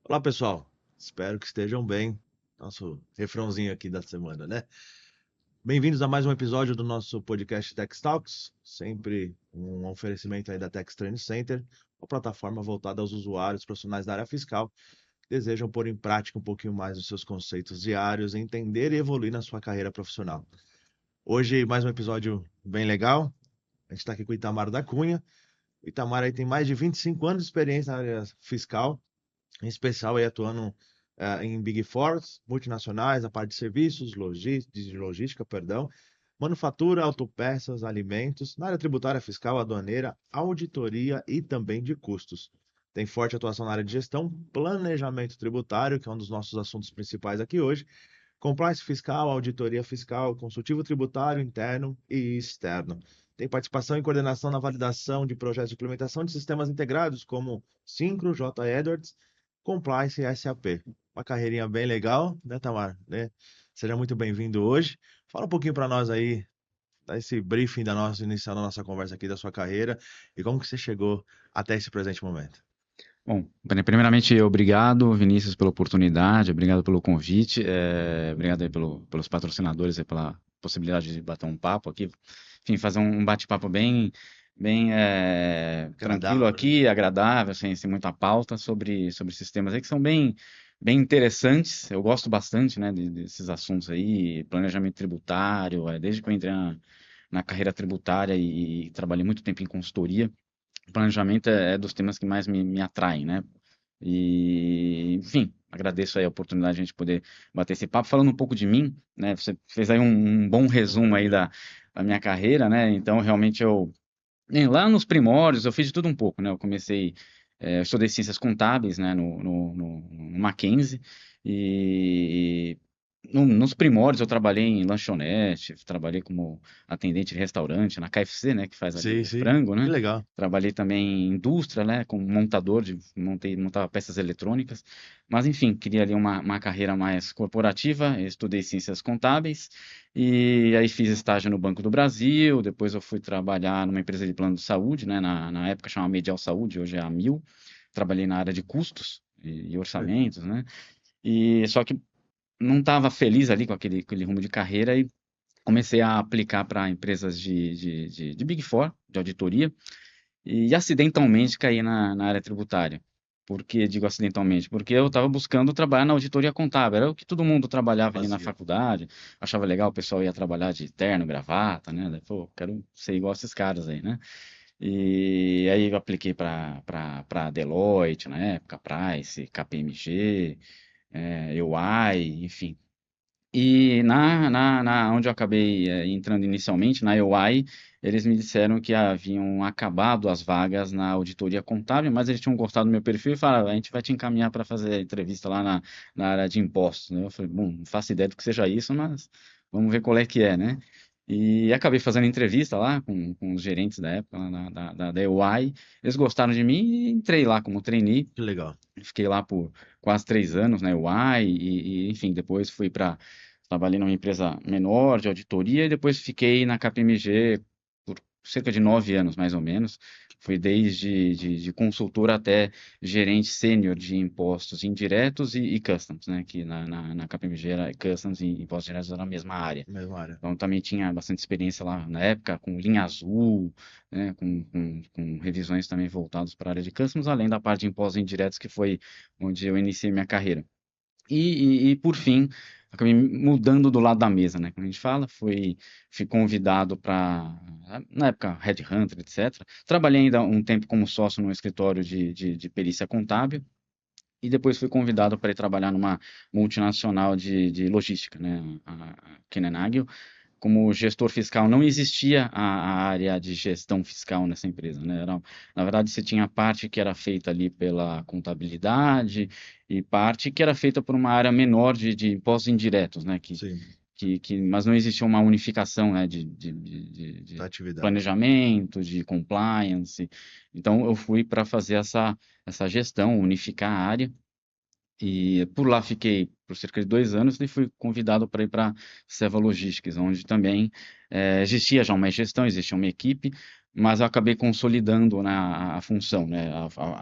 Olá, pessoal. Espero que estejam bem. Nosso refrãozinho aqui da semana, né? Bem-vindos a mais um episódio do nosso podcast Tech Talks, sempre um oferecimento aí da Tax Training Center, uma plataforma voltada aos usuários profissionais da área fiscal que desejam pôr em prática um pouquinho mais os seus conceitos diários, entender e evoluir na sua carreira profissional. Hoje, mais um episódio bem legal. A gente está aqui com o Itamar da Cunha. O Itamar aí tem mais de 25 anos de experiência na área fiscal, em especial aí atuando em Big Fours, multinacionais, a parte de serviços, de logística, perdão, manufatura, autopeças, alimentos, na área tributária, fiscal, aduaneira, auditoria e também de custos. Tem forte atuação na área de gestão, planejamento tributário, que é um dos nossos assuntos principais aqui hoje, compliance fiscal, auditoria fiscal, consultivo tributário interno e externo. Tem participação e coordenação na validação de projetos de implementação de sistemas integrados, como Syncro, J. Edwards, Compliance e SAP. Uma carreirinha bem legal, né, Tamar? Né? Seja muito bem-vindo hoje. Fala um pouquinho para nós aí, dá esse briefing da nossa, iniciando a nossa conversa aqui da sua carreira e como que você chegou até esse presente momento. Bom, primeiramente, obrigado, Vinícius, pela oportunidade, obrigado pelo convite, obrigado aí pelos patrocinadores aí pela possibilidade de bater um papo aqui, enfim, fazer um bate-papo bem tranquilo Agradável, né? aqui, agradável, sem muita pauta sobre sistemas aí que são bem interessantes. Eu gosto bastante, né, desses assuntos aí, planejamento tributário, desde que eu entrei na carreira tributária e trabalhei muito tempo em consultoria. Planejamento é dos temas que mais me atraem, né? E, enfim, agradeço aí a oportunidade de a gente poder bater esse papo. Falando um pouco de mim, né? Você fez aí um bom resumo aí da minha carreira, né? Então, realmente, lá nos primórdios, eu fiz de tudo um pouco, né? Eu estudei ciências contábeis, né? No Mackenzie, e nos primórdios eu trabalhei em lanchonete, trabalhei como atendente de restaurante, na KFC, né? Que faz ali Sim, o sim. frango, Que né? legal. Trabalhei também em indústria, né? Como montador montava peças eletrônicas. Mas, enfim, queria ali uma carreira mais corporativa. Eu estudei ciências contábeis. E aí fiz estágio no Banco do Brasil, depois eu fui trabalhar numa empresa de plano de saúde, né? Na época chamava Medial Saúde, hoje é a Mil. Trabalhei na área de custos e orçamentos, né? E só que não estava feliz ali com aquele rumo de carreira e comecei a aplicar para empresas de Big Four, de auditoria, e acidentalmente caí na área tributária. Por que digo acidentalmente? Porque eu estava buscando trabalhar na auditoria contábil, era o que todo mundo trabalhava ali na Fazia. faculdade, achava legal, o pessoal ia trabalhar de terno, gravata, né? Daí, pô, quero ser igual esses caras aí, né? E aí eu apliquei para Deloitte na época, Price, KPMG, EY, enfim. E onde eu acabei entrando inicialmente, na EY, eles me disseram que haviam acabado as vagas na auditoria contábil, mas eles tinham gostado do meu perfil e falaram: a gente vai te encaminhar para fazer entrevista lá na área de impostos, né? Eu falei: bom, não faço ideia do que seja isso, mas vamos ver qual é que é, né? E acabei fazendo entrevista lá com os gerentes da época, lá da EY. Eles gostaram de mim e entrei lá como trainee. Que legal. Fiquei lá por quase 3 anos na EY enfim, depois fui para trabalhei numa empresa menor de auditoria e depois fiquei na KPMG por cerca de 9 anos, mais ou menos. Fui desde de consultor até gerente sênior de impostos indiretos e customs, né? Que na KPMG era customs e impostos diretos era a mesma área. Mesma área. Então também tinha bastante experiência lá na época com linha azul, né, com revisões também voltadas para a área de customs, além da parte de impostos indiretos, que foi onde eu iniciei minha carreira. Por fim, acabei mudando do lado da mesa, né? Como a gente fala, fui convidado para, na época, Headhunter, etc. Trabalhei ainda um tempo como sócio num escritório de perícia contábil. E depois fui convidado para ir trabalhar numa multinacional de logística, né? A Kuehne+Nagel. Como gestor fiscal, não existia a área de gestão fiscal nessa empresa, né? Na verdade, você tinha parte que era feita ali pela contabilidade e parte que era feita por uma área menor de impostos indiretos, né? Sim, Mas não existia uma unificação, né? da De atividade. planejamento, de compliance. Então, eu fui para fazer essa gestão, unificar a área. E por lá fiquei por cerca de 2 anos e fui convidado para ir para Seva Logistics, onde também existia já uma gestão, existia uma equipe, mas eu acabei consolidando, né, a função, né?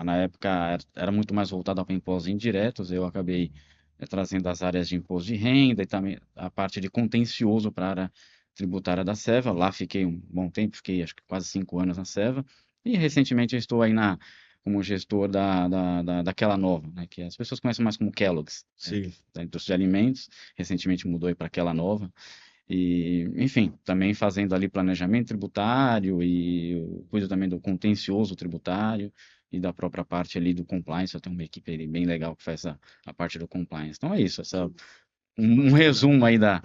Na época era muito mais voltada para impostos indiretos, eu acabei trazendo as áreas de imposto de renda e também a parte de contencioso para a área tributária da SEVA. Lá fiquei um bom tempo, fiquei acho que quase 5 anos na SEVA, e recentemente eu estou aí como gestor daquela nova, né? Que as pessoas conhecem mais como Kellogg's, né, Sim. da indústria de alimentos. Recentemente mudou aí para aquela nova. E, enfim, também fazendo ali planejamento tributário e eu cuido também do contencioso tributário e da própria parte ali do compliance. Eu tenho uma equipe ali bem legal que faz a parte do compliance. Então é isso, um Bacana. resumo aí da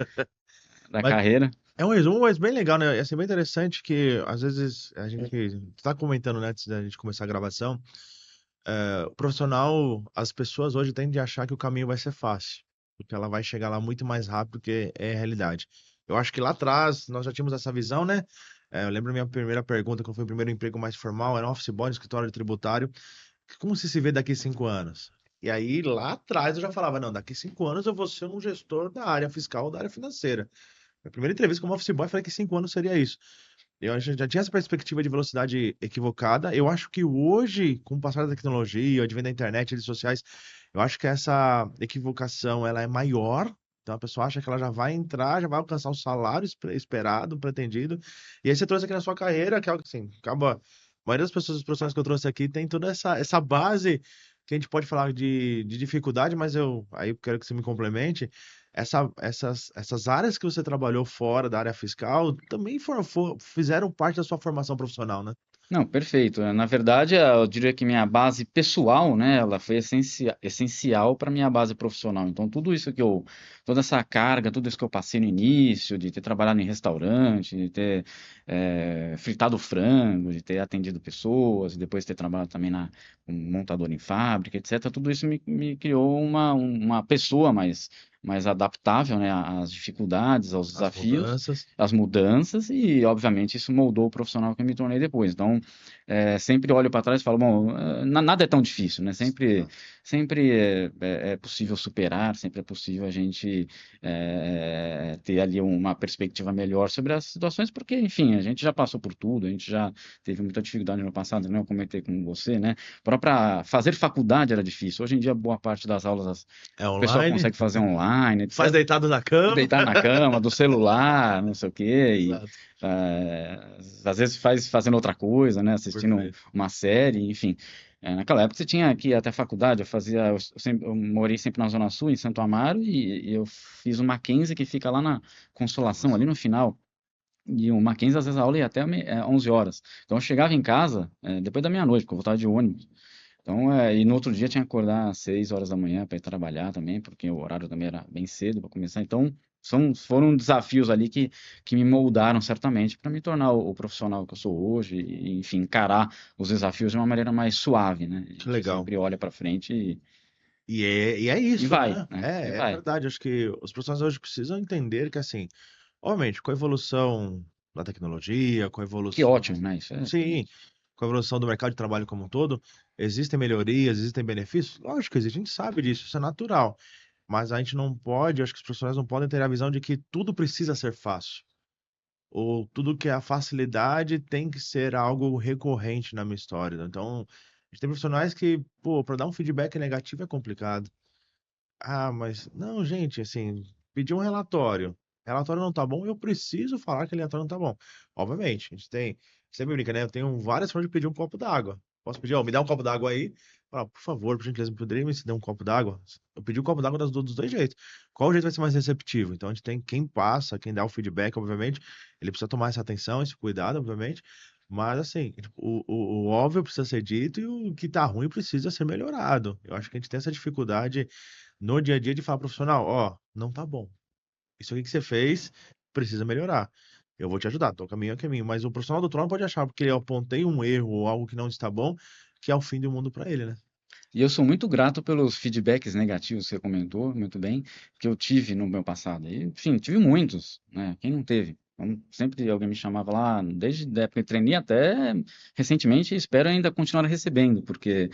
Mas carreira. é um resumo, mas bem legal, né? É assim, bem interessante que às vezes a gente está comentando, né, antes da gente começar a gravação, o profissional, as pessoas hoje tendem a achar que o caminho vai ser fácil, porque ela vai chegar lá muito mais rápido que é a realidade. Eu acho que lá atrás nós já tínhamos essa visão, né? Eu lembro minha primeira pergunta, quando foi o primeiro emprego mais formal, era um office boy no escritório tributário. Como você se vê daqui 5 anos? E aí, lá atrás, eu já falava, não, daqui 5 anos eu vou ser um gestor da área fiscal ou da área financeira. Na primeira entrevista como office boy, eu falei que 5 anos seria isso. Eu já tinha essa perspectiva de velocidade equivocada. Eu acho que hoje, com o passar da tecnologia, o advento da internet, redes sociais, eu acho que essa equivocação ela é maior. Então a pessoa acha que ela já vai entrar, já vai alcançar o salário esperado, pretendido. E aí você trouxe aqui na sua carreira, que é algo assim, acaba. A maioria das pessoas, os profissionais que eu trouxe aqui, tem toda essa base que a gente pode falar de dificuldade, mas eu aí quero que você me complemente essas áreas que você trabalhou fora da área fiscal também fizeram parte da sua formação profissional, né? Não, perfeito. Na verdade, eu diria que minha base pessoal, né, ela foi essencial para minha base profissional. Então, toda essa carga, tudo isso que eu passei no início, de ter trabalhado em restaurante, de ter fritado frango, de ter atendido pessoas, e depois ter trabalhado também como montador em fábrica, etc. Tudo isso me criou uma pessoa mais adaptável, né, às dificuldades, aos As desafios, mudanças. as mudanças, e obviamente isso moldou o profissional que eu me tornei depois. Então, sempre olho para trás e falo, bom, nada é tão difícil, né? Sempre é possível superar, sempre é possível a gente ter ali uma perspectiva melhor sobre as situações, porque, enfim, a gente já passou por tudo, a gente já teve muita dificuldade no passado, né? Eu comentei com você, né? Para fazer faculdade era difícil. Hoje em dia, boa parte das aulas É o pessoal online, consegue fazer online, faz etc. deitado na cama. Deitar na cama, do celular, não sei o quê, e Exato. às vezes fazendo outra coisa, né? Assistindo Perfeito. uma série, enfim. Naquela época você tinha que ir até a faculdade, eu morei sempre na Zona Sul, em Santo Amaro, e eu fiz o Mackenzie que fica lá na Consolação, ali no final. E o Mackenzie, às vezes, a aula ia até 11 horas. Então eu chegava em casa depois da meia-noite, porque eu voltava de ônibus. Então, e no outro dia tinha que acordar às 6 horas da manhã para ir trabalhar também, porque o horário também era bem cedo para começar. Então, foram desafios ali que me moldaram certamente para me tornar o profissional que eu sou hoje e, enfim, encarar os desafios de uma maneira mais suave, né? A Que gente legal. sempre olha para frente E é e isso, vai, né? né? E É vai. verdade. Acho que os profissionais hoje precisam entender que, assim, obviamente, com a evolução da tecnologia, com a Que evolução, ótimo, né? Isso é sim, com a evolução do mercado de trabalho como um todo, existem melhorias, existem benefícios? Lógico que existe, a gente sabe disso, isso é natural. Mas a gente não pode, acho que os profissionais não podem ter a visão de que tudo precisa ser fácil. Ou tudo que é a facilidade tem que ser algo recorrente na minha história. Então, a gente tem profissionais que, pô, para dar um feedback negativo é complicado. Ah, mas não, gente, assim, pedir um relatório. Relatório não tá bom, eu preciso falar que aquele relatório não tá bom. Obviamente, a gente tem, sempre brinca, né? Eu tenho várias formas de pedir um copo d'água. Posso pedir, ó, me dá um copo d'água aí? Fala, por favor, por gentileza, poderia me dar um copo d'água? Eu pedi um copo d'água dos dois jeitos. Qual jeito vai ser mais receptivo? Então a gente tem quem passa, quem dá o feedback, obviamente, ele precisa tomar essa atenção, esse cuidado, obviamente. Mas assim, tipo, o óbvio precisa ser dito e o que tá ruim precisa ser melhorado. Eu acho que a gente tem essa dificuldade no dia a dia de falar profissional, ó, não tá bom. Isso aqui que você fez precisa melhorar. Eu vou te ajudar, tô caminho a caminho. Mas o profissional do trono pode achar, porque eu apontei um erro ou algo que não está bom, que é o fim do mundo para ele, né? E eu sou muito grato pelos feedbacks negativos que você comentou, muito bem, que eu tive no meu passado. E, enfim, tive muitos, né? Quem não teve? Então, sempre alguém me chamava lá, desde a época de trainee até recentemente, e espero ainda continuar recebendo, porque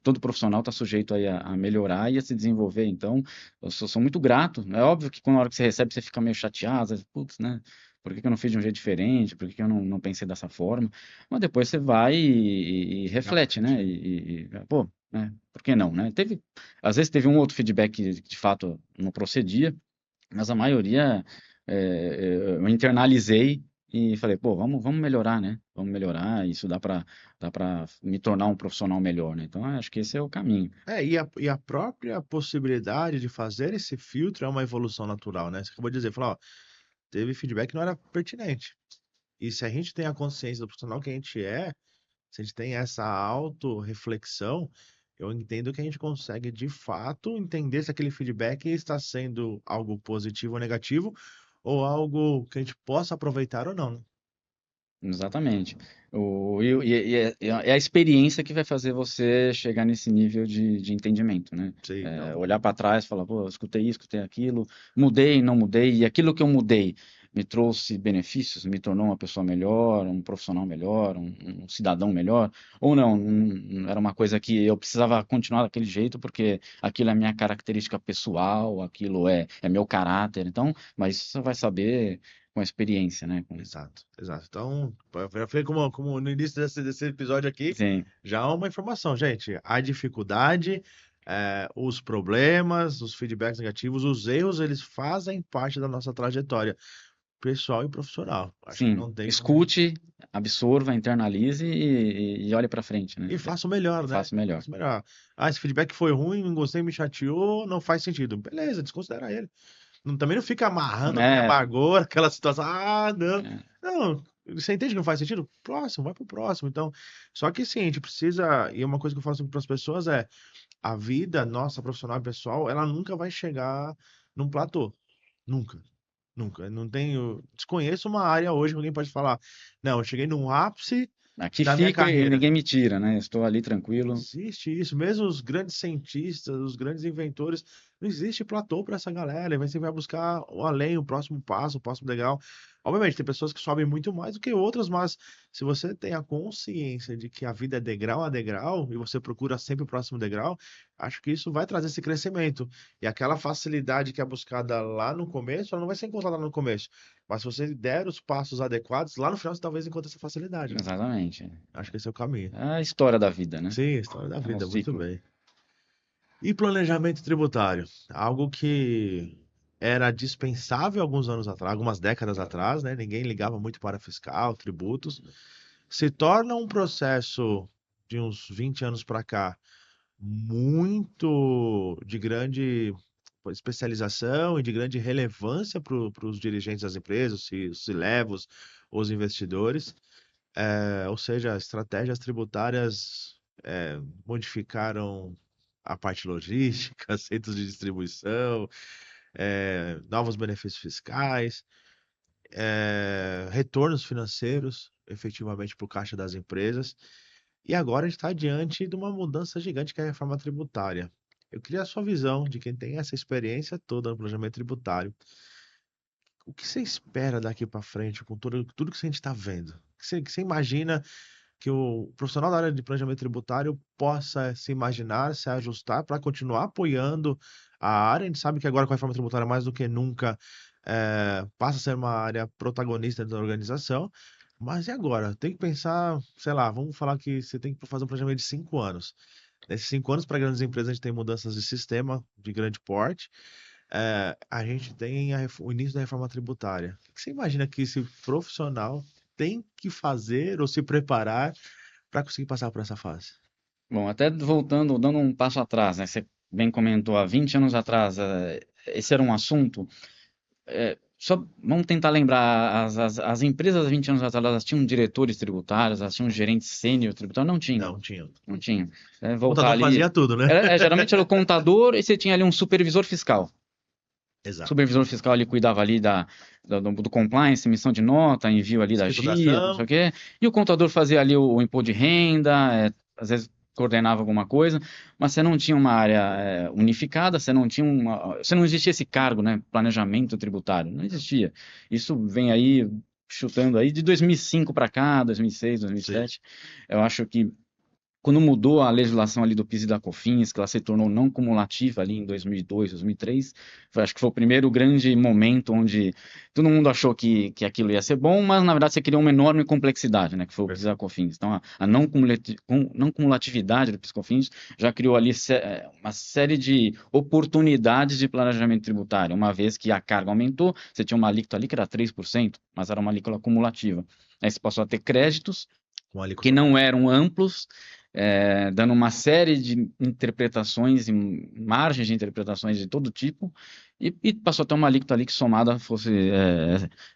todo profissional está sujeito aí a melhorar e a se desenvolver. Então, eu sou muito grato. É óbvio que quando na hora que você recebe, você fica meio chateado, putz, né? por que que eu não fiz de um jeito diferente, por que que eu não pensei dessa forma, mas depois você vai e reflete, né, pô, né, por que não, né? Às vezes teve um outro feedback que de fato não procedia, mas a maioria eu internalizei e falei, pô, vamos melhorar, né? Vamos melhorar, isso dá para me tornar um profissional melhor, né? Então, acho que esse é o caminho. E a própria possibilidade de fazer esse filtro é uma evolução natural, né? Você acabou de dizer, falou, ó, teve feedback que não era pertinente. E se a gente tem a consciência do profissional que a gente é, se a gente tem essa autorreflexão, eu entendo que a gente consegue, de fato, entender se aquele feedback está sendo algo positivo ou negativo, ou algo que a gente possa aproveitar ou não, né? Exatamente. É a experiência que vai fazer você chegar nesse nível de entendimento, né? Sim, não. Olhar para trás e falar, pô, eu escutei isso, escutei aquilo, mudei, não mudei, e aquilo que eu mudei me trouxe benefícios, me tornou uma pessoa melhor, um profissional melhor, um cidadão melhor, ou não, era uma coisa que eu precisava continuar daquele jeito, porque aquilo é minha característica pessoal, aquilo é meu caráter, então, mas isso você vai saber com a experiência, né? Exato, exato. Então, foi como no início desse episódio aqui, Sim. já há uma informação, gente. A dificuldade, os problemas, os feedbacks negativos, os erros, eles fazem parte da nossa trajetória pessoal e profissional. Acho que Sim, não tem como. escute, absorva, internalize e olhe para frente, né? E faça o melhor, né? Faça o melhor. Faça o melhor. Ah, esse feedback foi ruim, não gostei, me chateou, não faz sentido. Beleza, desconsidera ele. Também não fica amarrando aquele É, amargor, aquela situação. Ah, não. é, Não, você entende que não faz sentido? Próximo, vai pro próximo. Então, só que sim, a gente precisa. E uma coisa que eu falo sempre para as pessoas é: a vida nossa, profissional e pessoal, ela nunca vai chegar num platô. Nunca. Nunca. Não tenho. Desconheço uma área hoje que alguém pode falar: não, eu cheguei num ápice aqui da minha fico e carreira. ninguém me tira, né? Estou ali Não tranquilo. existe isso. Mesmo os grandes cientistas, os grandes inventores, não existe platô para essa galera. E você vai buscar o além, o próximo passo, o próximo degrau. Obviamente, tem pessoas que sobem muito mais do que outras, mas se você tem a consciência de que a vida é degrau a degrau e você procura sempre o próximo degrau, acho que isso vai trazer esse crescimento. E aquela facilidade que é buscada lá no começo, ela não vai ser encontrada lá no começo. Mas se você der os passos adequados, lá no final você talvez encontre essa facilidade, né? Exatamente. Acho que esse é o caminho. É a história da vida, né? Sim, história da É um vida, muito ciclo. bem. E planejamento tributário? Algo que era dispensável alguns anos atrás, algumas décadas atrás, né? Ninguém ligava muito para fiscal, tributos. Se torna um processo de uns 20 anos para cá muito de grande especialização e de grande relevância para os dirigentes das empresas, os C-levels, os investidores. Ou seja, estratégias tributárias modificaram a parte logística, centros de distribuição, novos benefícios fiscais, retornos financeiros, efetivamente, para o caixa das empresas. E agora a gente está diante de uma mudança gigante que é a reforma tributária. Eu queria a sua visão de quem tem essa experiência toda no planejamento tributário. O que você espera daqui para frente com tudo que a gente está vendo? O que você imagina que o profissional da área de planejamento tributário possa se imaginar, se ajustar para continuar apoiando a área? A gente sabe que agora com a reforma tributária, mais do que nunca, passa a ser uma área protagonista da organização. Mas e agora? Tem que pensar, sei lá, vamos falar que você tem que fazer um planejamento de 5 anos. Nesses 5 anos, para grandes empresas, a gente tem mudanças de sistema de grande porte. A gente tem o início da reforma tributária. O que você imagina que esse profissional tem que fazer ou se preparar para conseguir passar por essa fase? Bom, até voltando, dando um passo atrás, né? Você bem comentou, há 20 anos atrás, esse era um assunto. Só vamos tentar lembrar, as empresas há 20 anos atrás, elas tinham diretores tributários, elas tinham gerentes sênior tributários? Não tinham, Não, tinha. não tinham. O Voltar contador ali, fazia tudo, né? geralmente era o contador e você tinha ali um supervisor fiscal. O Exato. supervisor fiscal ali cuidava ali do compliance, emissão de nota, envio ali da GIA, não sei o Escrituração. quê. E o contador fazia ali o imposto de renda, às vezes coordenava alguma coisa, mas você não tinha uma área unificada, você não existia esse cargo, né, planejamento tributário, não existia. Isso vem aí chutando aí de 2005 para cá, 2006, Sim. 2007. Eu acho que quando mudou a legislação ali do PIS e da COFINS, que ela se tornou não cumulativa ali em 2002, 2003, acho que foi o primeiro grande momento onde todo mundo achou que aquilo ia ser bom, mas na verdade você criou uma enorme complexidade, né, que foi o PIS e a COFINS. Então a não cumulatividade do PIS e COFINS já criou ali uma série de oportunidades de planejamento tributário, uma vez que a carga aumentou, você tinha uma alíquota ali que era 3%, mas era uma alíquota cumulativa. Aí você passou a ter créditos Com que alíquota não própria. eram amplos, dando uma série de interpretações e margens de interpretações de todo tipo, e passou a ter uma alíquota ali que somada fosse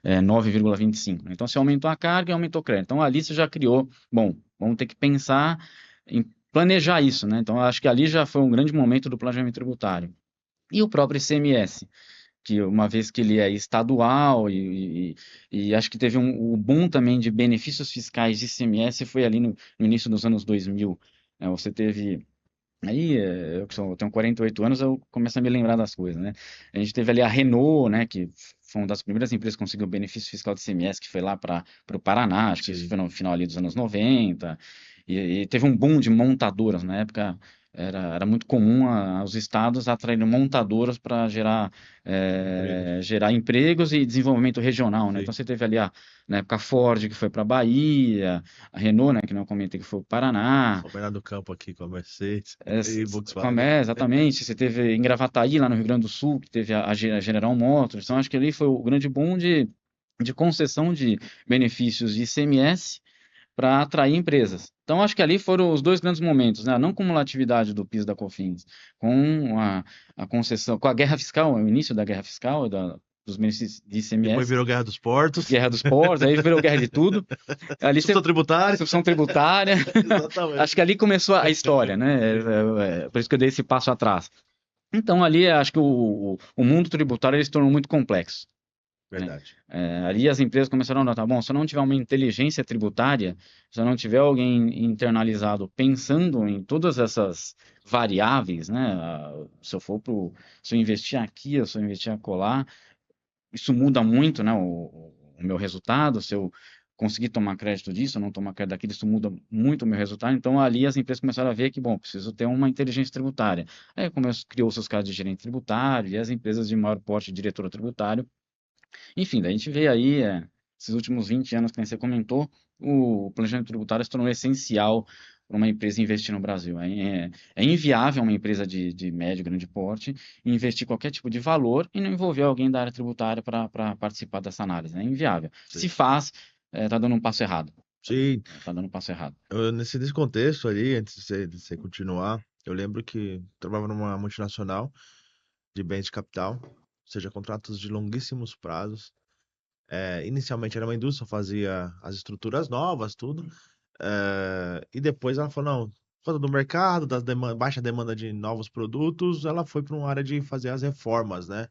9,25. Então, você aumentou a carga e aumentou o crédito. Então, ali você já criou, bom, vamos ter que pensar em planejar isso, né? Então, eu acho que ali já foi um grande momento do planejamento tributário. E o próprio ICMS, que uma vez que ele é estadual e acho que teve o boom também de benefícios fiscais de ICMS foi ali no início dos anos 2000. Né? Você teve aí, eu tenho 48 anos, eu começo a me lembrar das coisas, né? A gente teve ali a Renault, né, que foi uma das primeiras empresas que conseguiu benefício fiscal de ICMS, que foi lá para o Paraná, acho que isso Sim. foi no final ali dos anos 90, e teve um boom de montadoras, na época era muito comum os estados atraírem montadoras para Empregos. gerar empregos e desenvolvimento regional, né? Então Sim. você teve ali na época a Ford, que foi para a Bahia, a Renault, né, que não comentei, que foi para o Paraná, Vou pegar do campo aqui com a Mercedes e Volkswagen. Exatamente, você teve em Gravataí, lá no Rio Grande do Sul, que teve a General Motors, então acho que ali foi o grande boom de concessão de benefícios de ICMS para atrair empresas. Então acho que ali foram os dois grandes momentos, né? A não cumulatividade do PIS e da COFINS, com a concessão, com a guerra fiscal, o início da guerra fiscal, dos benefícios de Depois ICMS, virou Guerra dos Portos. guerra dos portos, aí virou guerra de tudo. Ali você Substituição tributária. Substituição tributária. Exatamente. Acho que ali começou a história, né? Por isso que eu dei esse passo atrás. Então, ali, acho que o mundo tributário ele se tornou muito complexo, né? Verdade. Ali as empresas começaram a notar, bom, se eu não tiver uma inteligência tributária, se eu não tiver alguém internalizado pensando em todas essas variáveis, né? Se eu investir aqui, se eu investir acolá, isso muda muito, né, o meu resultado, se eu conseguir tomar crédito disso, ou não tomar crédito daquilo, isso muda muito o meu resultado. Então, ali as empresas começaram a ver que, bom, preciso ter uma inteligência tributária. Aí criou seus casos de gerente tributário e as empresas de maior porte de diretor tributário. Enfim, daí a gente vê aí, esses últimos 20 anos que nem você comentou, o planejamento tributário se tornou essencial para uma empresa investir no Brasil. É inviável uma empresa de médio, grande porte investir qualquer tipo de valor e não envolver alguém da área tributária para participar dessa análise. É inviável. Se Sim. faz, está dando um passo errado. Sim. Está dando um passo errado. Nesse contexto ali, antes de você continuar, eu lembro que trabalhava numa multinacional de bens de capital, ou seja, contratos de longuíssimos prazos. Inicialmente era uma indústria, fazia as estruturas novas, tudo. E depois ela falou, não, por conta do mercado, baixa demanda de novos produtos, ela foi para uma área de fazer as reformas, né,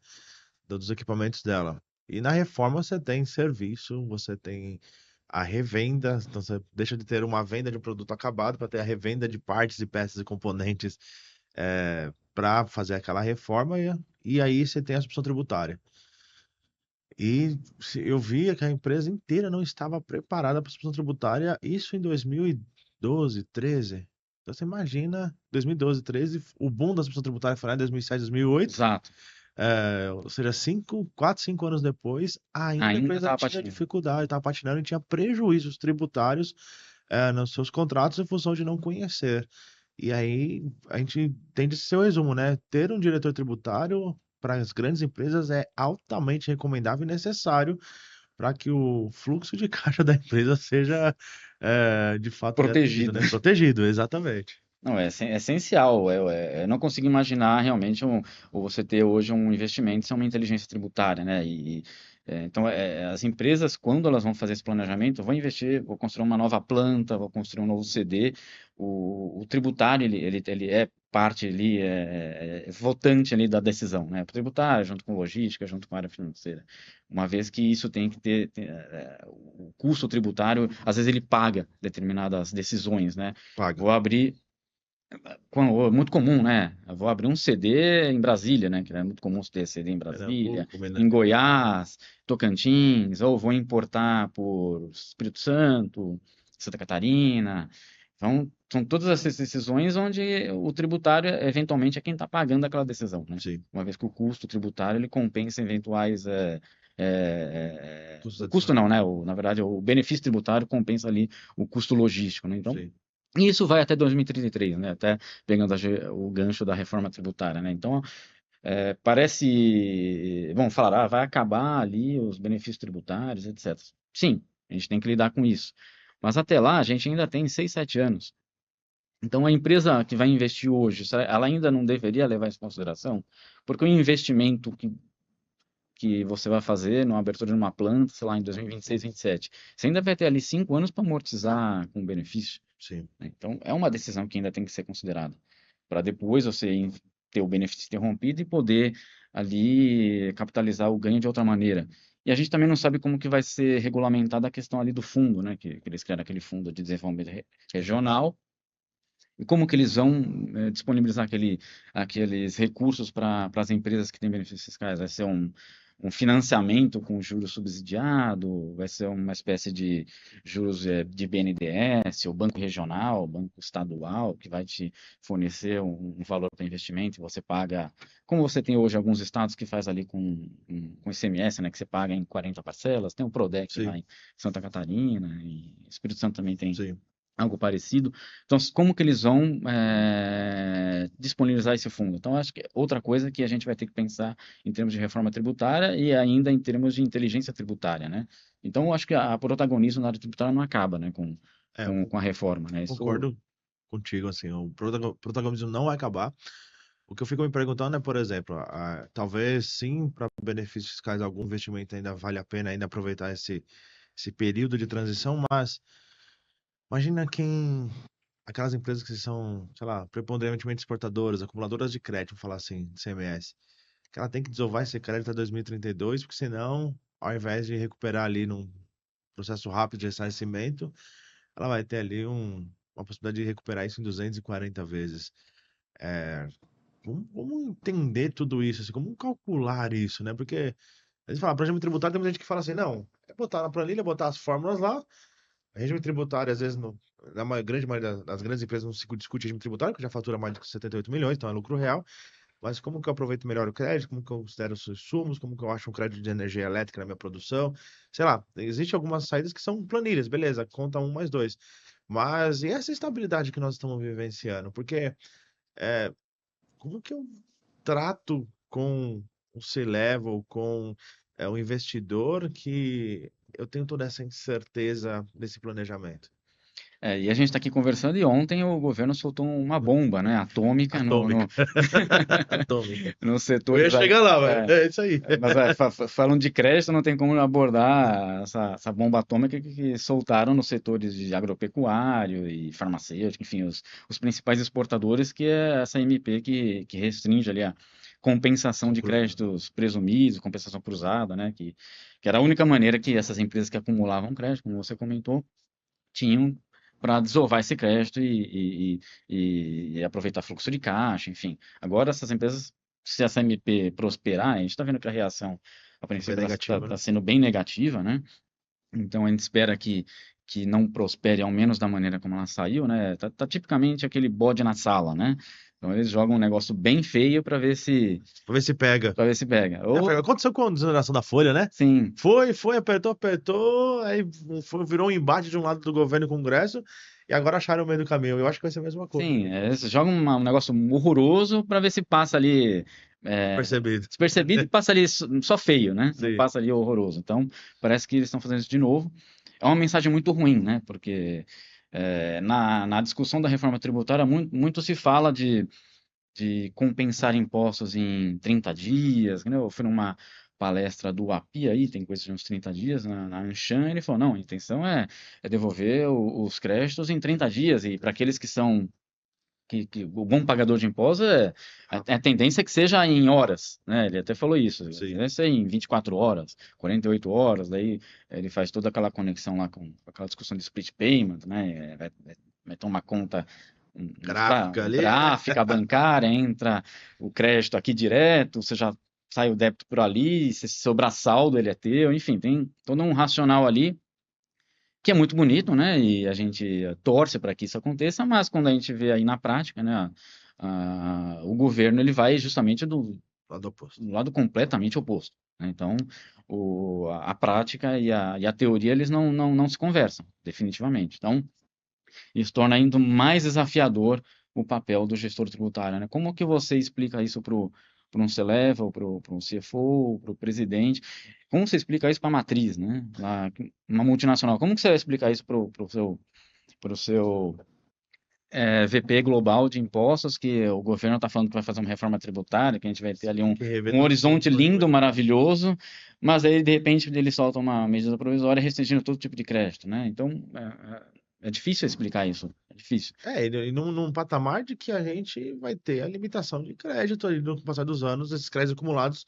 dos equipamentos dela. E na reforma você tem serviço, você tem a revenda, então você deixa de ter uma venda de um produto acabado para ter a revenda de partes e peças e componentes para fazer aquela reforma, e aí você tem a opção tributária. E eu via que a empresa inteira não estava preparada para a expansão tributária, isso em 2012, 13. Então você imagina, 2012, 13, o boom da expansão tributária foi lá em 2007, 2008, Exato. ou seja, 4, 5 anos depois, ainda a Ainda empresa estava tinha patinando. dificuldade, estava patinando e tinha prejuízos tributários, nos seus contratos em função de não conhecer. E aí a gente tem de ser o resumo, né? Ter um diretor tributário para as grandes empresas é altamente recomendável e necessário para que o fluxo de caixa da empresa seja de fato atendido, Protegido. né? Protegido, exatamente. Não, é essencial. Eu não consigo imaginar realmente ou você ter hoje um investimento sem uma inteligência tributária, né? Então, as empresas, quando elas vão fazer esse planejamento, vão investir, vou construir uma nova planta, vou construir um novo CD. O tributário, ele é parte ali, votante ali da decisão, né? O tributário, junto com logística, junto com a área financeira. Uma vez que isso tem que o custo tributário, às vezes ele paga determinadas decisões, né? Paga. Vou abrir muito comum, né? Eu vou abrir um CD em Brasília, né? Que é muito comum ter CD em Brasília, Pernambuco, Minas em Gerais. Goiás, Tocantins, ou vou importar por Espírito Santo, Santa Catarina. Então, são todas essas decisões onde o tributário, eventualmente, é quem está pagando aquela decisão, né? Sim. Uma vez que o custo tributário ele compensa eventuais. Custos O custo adicionais. não, né? Na verdade, o benefício tributário compensa ali o custo logístico, né? Então, Sim. e isso vai até 2033, né? Até pegando o gancho da reforma tributária, né? Então, parece. Vamos falar, vai acabar ali os benefícios tributários, etc. Sim, a gente tem que lidar com isso. Mas até lá, a gente ainda tem 6, 7 anos. Então, a empresa que vai investir hoje, ela ainda não deveria levar isso em consideração? Porque o investimento que você vai fazer na abertura de uma planta, sei lá, em 2026, 2027, você ainda vai ter ali 5 anos para amortizar com benefício, Sim. né? Então, é uma decisão que ainda tem que ser considerada, para depois você ter o benefício interrompido e poder ali capitalizar o ganho de outra maneira. E a gente também não sabe como que vai ser regulamentada a questão ali do fundo, né? Que eles criaram aquele fundo de desenvolvimento regional, e como que eles vão disponibilizar aqueles recursos para as empresas que têm benefícios fiscais? Vai ser um financiamento com juros subsidiado? Vai ser uma espécie de juros de BNDES, ou banco regional, banco estadual, que vai te fornecer um valor para investimento e você paga, como você tem hoje alguns estados que faz ali com ICMS, né, que você paga em 40 parcelas, tem o PRODEC lá Sim. em Santa Catarina, e Espírito Santo também tem Sim. algo parecido. Então, como que eles vão disponibilizar esse fundo? Então, acho que é outra coisa que a gente vai ter que pensar em termos de reforma tributária e ainda em termos de inteligência tributária, né? Então, acho que a protagonismo na área tributária não acaba, né, Eu com a reforma, né? Isso, concordo contigo, assim, o protagonismo não vai acabar. O que eu fico me perguntando é, por exemplo, talvez sim, para benefícios fiscais, algum investimento ainda vale a pena ainda aproveitar esse período de transição, mas imagina aquelas empresas que são, sei lá, preponderantemente exportadoras, acumuladoras de crédito, vamos falar assim, de CMS, que ela tem que desovar esse crédito até 2032, porque senão, ao invés de recuperar ali num processo rápido de ressarcimento, ela vai ter ali uma possibilidade de recuperar isso em 240 vezes. É, vamos entender tudo isso, assim, como calcular isso, né? Porque a gente fala, regime tributário, tem muita gente que fala assim, não, é botar na planilha, botar as fórmulas lá, regime tributário, às vezes, grande maioria das grandes empresas não se discute regime tributário, que já fatura mais de 78 milhões, então é lucro real, mas como que eu aproveito melhor o crédito, como que eu considero os insumos, como que eu acho um crédito de energia elétrica na minha produção, sei lá, existem algumas saídas que são planilhas, beleza, conta um mais dois, mas e essa estabilidade que nós estamos vivenciando? Porque é, como que eu trato com o C-level, com o investidor que eu tenho toda essa incerteza desse planejamento e a gente está aqui conversando e ontem o governo soltou uma bomba, né, atômica atômica, atômica. nos Eu ia setores aí. chegar lá, mas é isso aí. Mas falando de crédito, não tem como abordar essa bomba atômica que soltaram nos setores de agropecuário e farmacêutico, enfim, os principais exportadores, que é essa MP que restringe ali a compensação de créditos presumidos, compensação cruzada, né? Que era a única maneira que essas empresas que acumulavam crédito, como você comentou, tinham para desovar esse crédito e aproveitar fluxo de caixa, enfim. Agora, essas empresas, se essa MP prosperar, a gente está vendo que a reação, a Bem princípio, negativo, né? está sendo bem negativa, né? Então, a gente espera que não prospere, ao menos da maneira como ela saiu, né? Tá tipicamente aquele bode na sala, né? Então, eles jogam um negócio bem feio Pra ver se pega. para ver se pega. Ou, Aconteceu com a desoneração da Folha, né? sim, Foi, apertou, aí virou um embate de um lado do governo e Congresso, e agora acharam o meio do caminho. Eu acho que vai ser a mesma coisa. sim, eles jogam um negócio horroroso para ver se passa ali Percebido. despercebido e passa ali só feio, né? Não Sim. passa ali horroroso. Então, parece que eles estão fazendo isso de novo. É uma mensagem muito ruim, né? Porque na discussão da reforma tributária, muito se fala de compensar impostos em 30 dias, né? Eu fui numa palestra do API aí, tem coisa de uns 30 dias, na Anshan, ele falou, não, a intenção é devolver os créditos em 30 dias, e para aqueles que são que o bom pagador de impostos a tendência é que seja em horas, né? Ele até falou isso, a Sim. tendência é em 24 horas, 48 horas, daí ele faz toda aquela conexão lá com aquela discussão de split payment, né? Vai ter uma conta Gráfica ali. gráfica bancária, entra o crédito aqui direto, você já sai o débito por ali, se sobrar saldo ele é teu, enfim, tem todo um racional ali que é muito bonito, né? E a gente torce para que isso aconteça, mas quando a gente vê aí na prática, né? O governo ele vai justamente Lado oposto. do lado completamente oposto, né? Então, a prática e a teoria eles não se conversam, definitivamente. Então, isso torna ainda mais desafiador o papel do gestor tributário, né? Como que você explica isso para um C-Level, para um CFO, para o presidente? Como você explica isso para a matriz, né? Uma multinacional. Como que você vai explicar isso para o seu VP global de impostos, que o governo está falando que vai fazer uma reforma tributária, que a gente vai ter ali Tem que rever um tudo horizonte como é que lindo, vai. maravilhoso, mas aí, de repente, ele solta uma medida provisória restringindo todo tipo de crédito, né? Então, é difícil explicar isso. É difícil. E num patamar de que a gente vai ter a limitação de crédito ali no passar dos anos, esses créditos acumulados,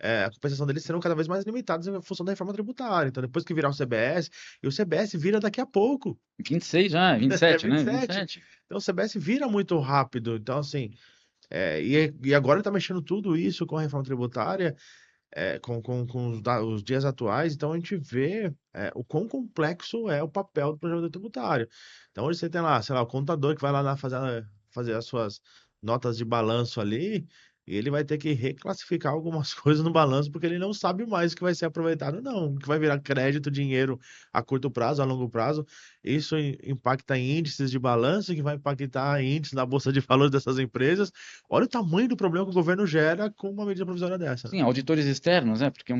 a compensação deles serão cada vez mais limitados em função da reforma tributária. Então, depois que virar o CBS, e o CBS vira daqui a pouco, 26 já, é 27, né? 27. 27. Então, o CBS vira muito rápido. Então, assim, e agora está mexendo tudo isso com a reforma tributária, com os dias atuais, então a gente vê o quão complexo é o papel do planejamento tributário. Então, hoje você tem lá, sei lá, o contador que vai lá fazer as suas notas de balanço ali, e ele vai ter que reclassificar algumas coisas no balanço, porque ele não sabe mais o que vai ser aproveitado, não, o que vai virar crédito, dinheiro a curto prazo, a longo prazo. Isso impacta em índices de balanço, que vai impactar em índices na bolsa de valores dessas empresas. Olha o tamanho do problema que o governo gera com uma medida provisória dessa, né? Sim, auditores externos, né? Porque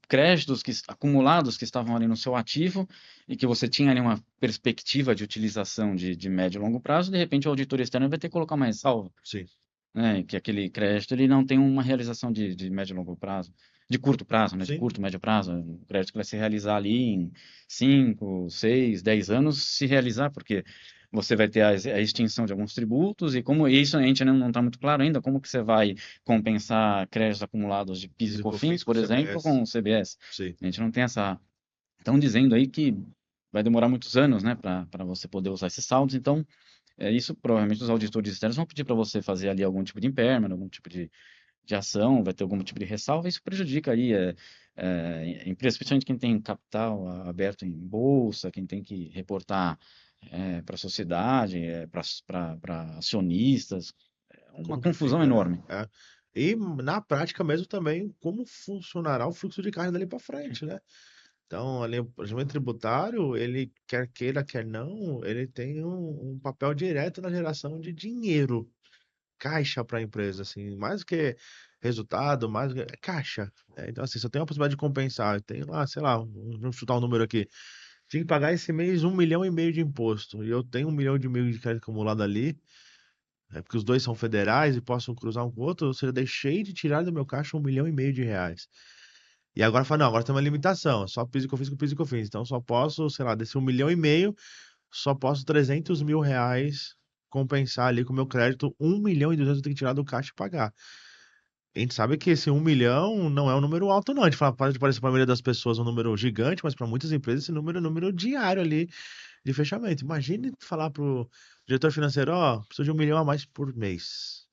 créditos acumulados que estavam ali no seu ativo e que você tinha ali uma perspectiva de utilização de médio e longo prazo, de repente o auditor externo vai ter que colocar uma ressalva, Sim. né? Que aquele crédito ele não tem uma realização de médio e longo prazo, de curto prazo, né? De Sim. curto, médio prazo, um crédito que vai se realizar ali em 5, 6, 10 anos, se realizar, porque você vai ter a extinção de alguns tributos e como isso a gente não está muito claro ainda, como que você vai compensar créditos acumulados de PIS e PIS e COFINS, COFINS com por exemplo, CBS. com o CBS. Sim. A gente não tem essa. Estão dizendo aí que vai demorar muitos anos, né, para você poder usar esses saldos, então isso provavelmente os auditores externos vão pedir para você fazer ali algum tipo de impairment, algum tipo de ação, vai ter algum tipo de ressalva, isso prejudica aí empresas, principalmente quem tem capital aberto em bolsa, quem tem que reportar para a sociedade, para acionistas, é uma Como que confusão fica, né? enorme. E na prática mesmo também, como funcionará o fluxo de caixa dali para frente, né? Então, ali, o planejamento tributário, ele quer queira, quer não, ele tem um papel direto na geração de dinheiro, caixa para a empresa, assim, mais do que resultado, mais do que caixa. Então, assim, se eu tenho a possibilidade de compensar, eu tenho lá, sei lá, vamos chutar um número aqui, tinha que pagar esse mês 1,5 milhão de imposto, e eu tenho 1,5 milhão de crédito acumulado ali, porque os dois são federais e possam cruzar um com o outro, ou seja, eu deixei de tirar do meu caixa 1,5 milhão de reais. E agora fala, não, agora tem uma limitação, só PIS e COFINS com PIS e COFINS. Então só posso, sei lá, desse 1,5 milhão, só posso 300 mil reais compensar ali com o meu crédito, 1,2 milhão eu tenho que tirar do caixa e pagar. A gente sabe que esse 1 milhão não é um número alto, não. A gente fala, pode parecer para a maioria das pessoas um número gigante, mas para muitas empresas esse número é um número diário ali de fechamento. Imagine falar pro diretor financeiro, ó, preciso de 1 milhão a mais por mês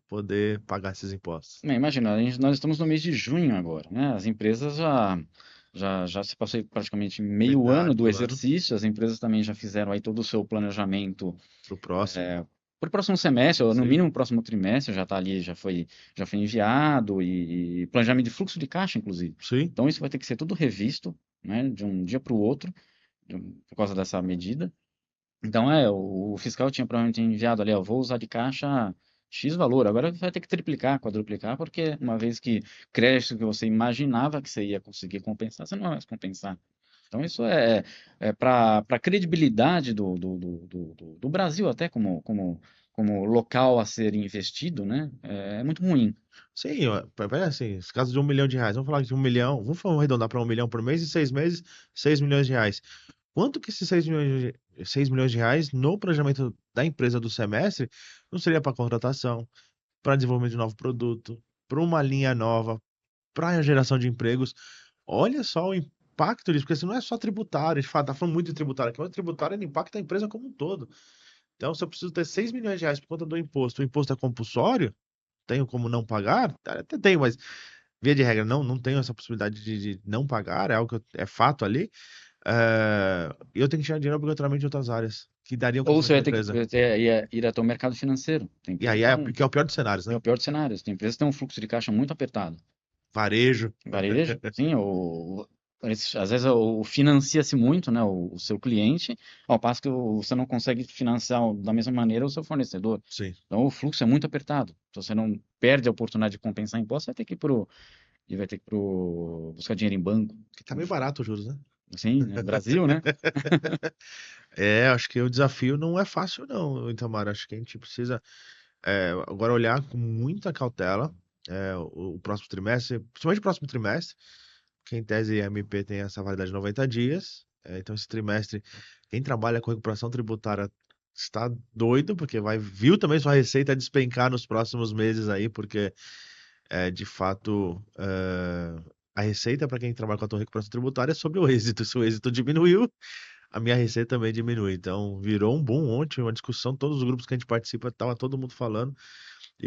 para poder pagar esses impostos. Imagina, nós estamos no mês de junho agora, né? As empresas já se passou aí praticamente meio ano Metade do do ano exercício, as empresas também já fizeram aí todo o seu planejamento pro próximo. para o próximo semestre, ou no Sim, mínimo próximo trimestre, já está ali, já foi enviado, e planejamento de fluxo de caixa, inclusive. sim. Então isso vai ter que ser tudo revisto, né, de um dia para o outro, por causa dessa medida. Então, o fiscal tinha provavelmente enviado ali, ó, vou usar de caixa X valor, agora vai ter que triplicar, quadruplicar, porque uma vez que crédito que você imaginava que você ia conseguir compensar, você não vai mais compensar. Então, isso é para a credibilidade do Brasil, até como local a ser investido, né? É muito ruim. Sim, ó, assim, esse caso de 1 milhão de reais, vamos falar de 1 milhão, arredondar para 1 milhão por mês e 6 meses, 6 milhões de reais. Quanto que esses 6 milhões de reais no planejamento da empresa do semestre não seria para contratação, para desenvolvimento de novo produto, para uma linha nova, para a geração de empregos? Olha só o impacto disso, porque isso não é só tributário, a gente tá falando muito de tributário aqui, mas tributário ele impacta a empresa como um todo. Então, se eu preciso ter 6 milhões de reais por conta do imposto, o imposto é compulsório, tenho como não pagar? Até tenho, mas via de regra não tenho essa possibilidade de não pagar, é algo que é fato ali. Eu tenho que tirar dinheiro obrigatoriamente de outras áreas, que dariam Ou crescimento você para vai a ter que empresa. ir até o mercado financeiro. Tem E empresas aí que estão, que é o pior dos cenários, é né? o pior dos cenários. Tem empresas que têm um fluxo de caixa muito apertado. Varejo. Varejo, sim, às vezes financia-se muito, né, o seu cliente, ao passo que você não consegue financiar da mesma maneira o seu fornecedor. Sim. Então o fluxo é muito apertado. Se você não perde a oportunidade de compensar imposto, vai ter que buscar dinheiro em banco. Que tá meio barato os juros, né? Sim, né, Brasil, né? Acho que o desafio não é fácil, não, Itamar. Acho que a gente precisa agora olhar com muita cautela o próximo trimestre, principalmente o próximo trimestre, que em tese a MP tem essa validade de 90 dias. Então, esse trimestre, quem trabalha com recuperação tributária está doido, porque viu também sua receita despencar nos próximos meses aí, porque de fato a receita para quem trabalha com a recuperação tributária é sobre o êxito. Se o êxito diminuiu, a minha receita também diminui. Então, virou um boom ontem, uma discussão, todos os grupos que a gente participa, tava todo mundo falando.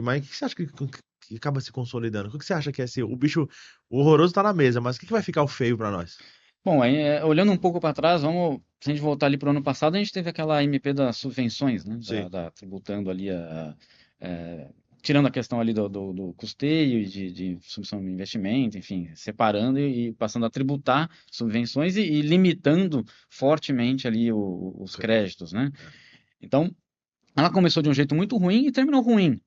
Mas o que você acha que acaba se consolidando? O que você acha que é assim, o bicho o horroroso tá na mesa, mas o que vai ficar o feio para nós? Bom, aí, olhando um pouco para trás, se a gente voltar ali para o ano passado, a gente teve aquela MP das subvenções, né? Sim, Tributando ali, é, tirando a questão ali do custeio e de subvenção de investimento, enfim, separando e passando a tributar subvenções e limitando fortemente ali os crédito. créditos, né? É. Então, ela começou de um jeito muito ruim e terminou ruim.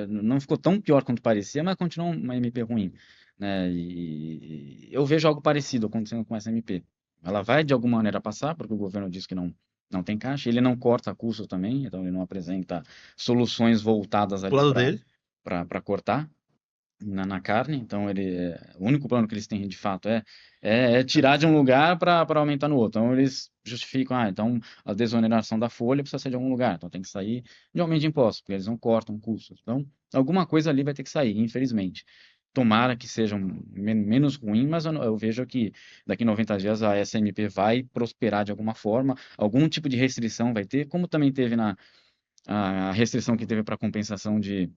Não ficou tão pior quanto parecia, mas continuou uma MP ruim, né? E eu vejo algo parecido acontecendo com essa MP. Ela vai de alguma maneira passar, porque o governo diz que não tem caixa. Ele não corta custos também, então ele não apresenta soluções voltadas Pro ali lado para dele, cortar na carne, então o único plano que eles têm de fato é tirar de um lugar para aumentar no outro. Então eles justificam, então a desoneração da folha precisa ser de algum lugar, então tem que sair de aumento de impostos, porque eles não cortam custos. Então alguma coisa ali vai ter que sair, infelizmente. Tomara que seja menos ruim, mas eu vejo que daqui 90 dias a SMP vai prosperar de alguma forma, algum tipo de restrição vai ter, como também teve a restrição que teve para compensação de,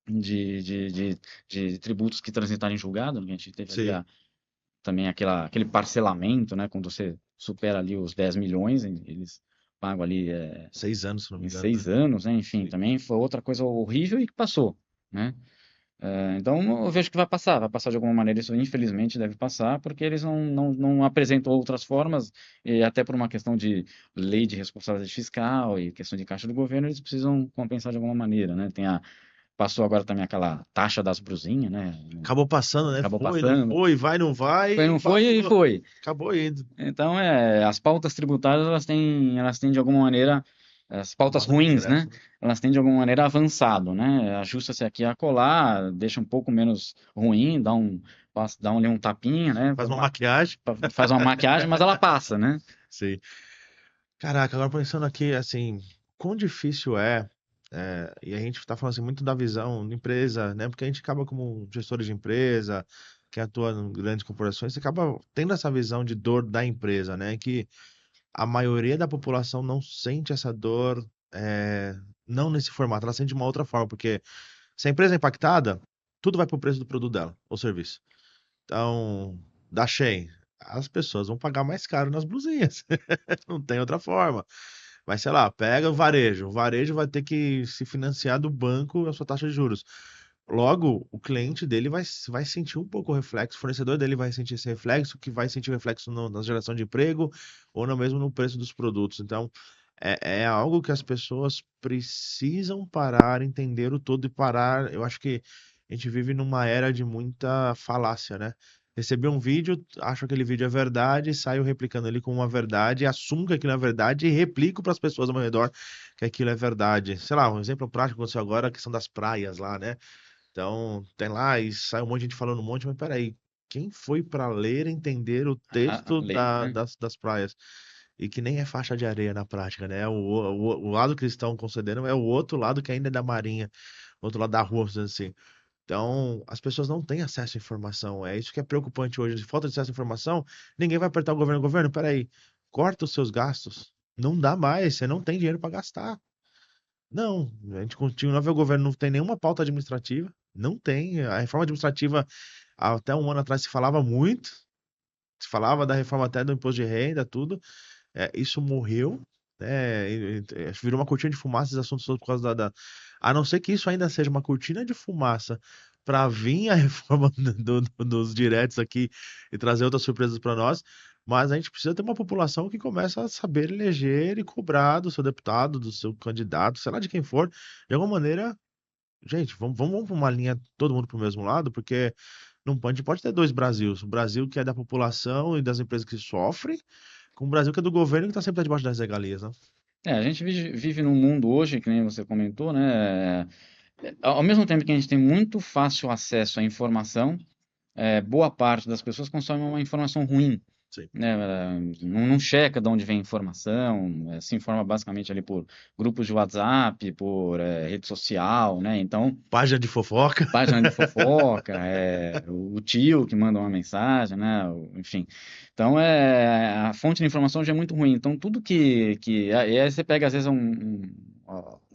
de, de, de tributos que transitarem em julgado, né? A gente teve ali sim, também aquele parcelamento, né? Quando você supera ali os 10 milhões, eles pagam ali 6 anos, se não me em engano, né? 6 anos, né? Enfim, Sim. também foi outra coisa horrível e que passou, né? Então eu vejo que vai passar de alguma maneira, isso infelizmente deve passar, porque eles não apresentam outras formas, e até por uma questão de lei de responsabilidade fiscal e questão de caixa do governo, eles precisam compensar de alguma maneira, né? Passou agora também aquela taxa das brusinhas, né? Acabou passando, né? Acabou Foi, não passando. foi, vai, não vai, Foi, e não foi e passou. foi. Acabou indo. Então, as pautas tributárias, elas têm de alguma maneira, as pautas Tomada ruins, né? progresso, né? Elas têm de alguma maneira avançado, né? Ajusta-se aqui a colar, deixa um pouco menos ruim, dá ali um tapinha, né? Faz uma maquiagem. Faz uma maquiagem, mas ela passa, né? Sim. Caraca, agora pensando aqui, assim, quão difícil e a gente tá falando assim, muito da visão de empresa, né? Porque a gente acaba como gestores de empresa, que atua em grandes corporações, você acaba tendo essa visão de dor da empresa, né? Que a maioria da população não sente essa dor, não nesse formato, ela sente de uma outra forma, porque se a empresa é impactada, tudo vai pro preço do produto dela, ou serviço. Então, da Shein, as pessoas vão pagar mais caro nas blusinhas, não tem outra forma. Mas sei lá, pega o varejo vai ter que se financiar do banco a sua taxa de juros. Logo, o cliente dele vai sentir um pouco o reflexo, o fornecedor dele vai sentir esse reflexo, que vai sentir o reflexo na geração de emprego ou no mesmo no preço dos produtos. Então, é algo que as pessoas precisam parar, entender o todo e parar. Eu acho que a gente vive numa era de muita falácia, né? Recebi um vídeo, acho que aquele vídeo é verdade, saio replicando ele como uma verdade, assumo que aquilo é verdade e replico para as pessoas ao meu redor que aquilo é verdade. Sei lá, um exemplo prático que aconteceu agora, a questão das praias lá, né? Então, tem lá e sai um monte de gente falando um monte, mas peraí, quem foi para ler, entender o A texto lei, né? das praias? E que nem é faixa de areia na prática, né? O lado cristão concedendo é o outro lado que ainda é da marinha, o outro lado da rua, vamos dizer assim. Então, as pessoas não têm acesso à informação. É isso que é preocupante hoje. Se falta de acesso à informação, ninguém vai apertar o governo. Governo, peraí, corta os seus gastos. Não dá mais, você não tem dinheiro para gastar. Não, a gente continua a ver o governo não tem nenhuma pauta administrativa. Não tem. A reforma administrativa, até um ano atrás, se falava muito. se falava da reforma até do imposto de renda, tudo. Isso morreu, né? Acho que virou uma cortina de fumaça esses assuntos todos por causa A não ser que isso ainda seja uma cortina de fumaça para vir a reforma dos diretos aqui e trazer outras surpresas para nós. Mas a gente precisa ter uma população que comece a saber eleger e cobrar do seu deputado, do seu candidato, sei lá de quem for, de alguma maneira. Gente, vamos para uma linha, todo mundo para o mesmo lado, porque não pode, a gente pode ter dois Brasils. O Brasil que é da população e das empresas que sofrem, com o Brasil que é do governo que está sempre debaixo das regalias, né? A gente vive num mundo hoje, que nem você comentou, né? Ao mesmo tempo que a gente tem muito fácil acesso à informação, boa parte das pessoas consome uma informação ruim, Sim. né? Não checa de onde vem a informação, se informa basicamente ali por grupos de WhatsApp, por rede social, né? Então, Página de fofoca. página de fofoca, o tio que manda uma mensagem, né? Enfim. Então, a fonte de informação já é muito ruim. Então, tudo e aí você pega, às vezes, um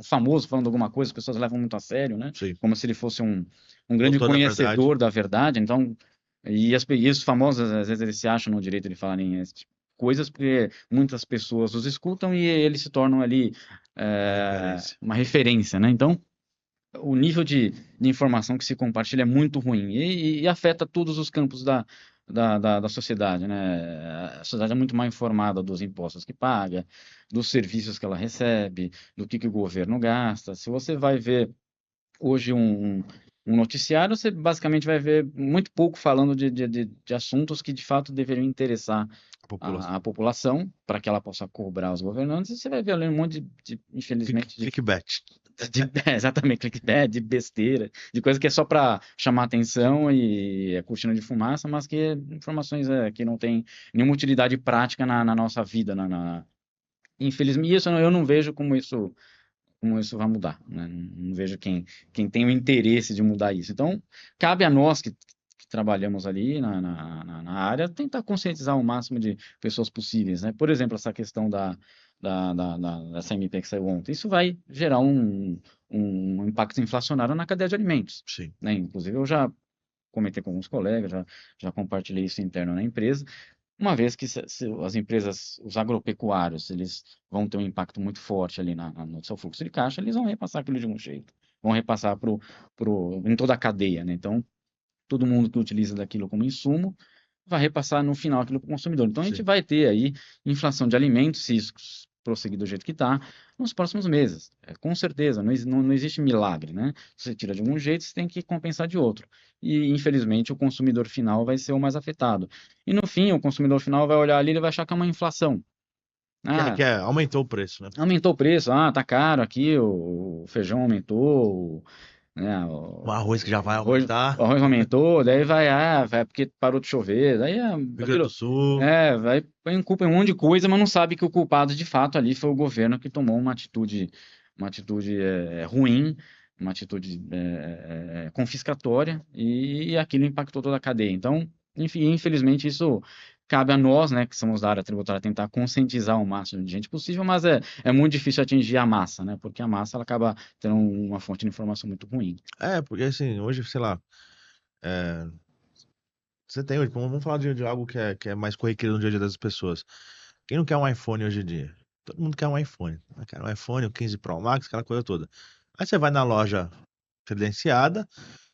famoso falando alguma coisa, as pessoas levam muito a sério, né? Sim. Como se ele fosse um grande Doutor da verdade. conhecedor da verdade. Então, e os famosos, às vezes, eles se acham no direito de falarem esse tipo de coisas, porque muitas pessoas os escutam e eles se tornam ali Uma referência. uma referência, né? Então, o nível de informação que se compartilha é muito ruim e afeta todos os campos da sociedade, né? A sociedade é muito mal informada dos impostos que paga, dos serviços que ela recebe, do que o governo gasta. Se você vai ver hoje um noticiário, você basicamente vai ver muito pouco falando de assuntos que de fato deveriam interessar A população. a população para que ela possa cobrar os governantes. E você vai ver ali um monte infelizmente, Clickbait. exatamente, clickbait, de besteira, de coisa que é só para chamar atenção e é cortina de fumaça, mas que informações que não tem nenhuma utilidade prática na nossa vida, infelizmente, isso eu não vejo como isso vai mudar, né? Não vejo quem tem o interesse de mudar isso. Então, cabe a nós que trabalhamos ali na área tentar conscientizar o máximo de pessoas possíveis, né? Por exemplo, essa questão dessa MP que saiu ontem. Isso vai gerar um impacto inflacionário na cadeia de alimentos, Sim. né? Inclusive, eu já comentei com alguns colegas, já compartilhei isso interno na empresa, uma vez que se as empresas, os agropecuários, eles vão ter um impacto muito forte ali no seu fluxo de caixa, eles vão repassar aquilo de um jeito, vão repassar em toda a cadeia, né? Então, todo mundo que utiliza daquilo como insumo vai repassar no final aquilo para o consumidor. Então, a gente Sim. vai ter aí inflação de alimentos, se isso prosseguir do jeito que está, nos próximos meses. Com certeza, não existe milagre, né? Se você tira de um jeito, você tem que compensar de outro. E, infelizmente, o consumidor final vai ser o mais afetado. E, no fim, o consumidor final vai olhar ali e vai achar que é uma inflação. Ah, Aumentou o preço, né? aumentou o preço, tá caro aqui, o feijão aumentou, né, O arroz que já vai o aumentar. arroz aumentou, daí vai porque parou de chover, daí Rio Grande do aquilo, Sul. vai põe culpa em um monte de coisa, mas não sabe que o culpado de fato ali foi o governo que tomou uma atitude ruim, uma atitude confiscatória e aquilo impactou toda a cadeia. Então, enfim, infelizmente isso cabe a nós, né, que somos da área tributária, tentar conscientizar o máximo de gente possível, mas é muito difícil atingir a massa, né, porque a massa ela acaba tendo uma fonte de informação muito ruim. Porque assim, hoje, sei lá, é, você tem hoje, vamos falar de algo que é mais corriqueiro no dia a dia das pessoas. Quem não quer um iPhone hoje em dia? Todo mundo quer um iPhone. Quer um iPhone, o 15 Pro Max, aquela coisa toda. Aí você vai na loja credenciada,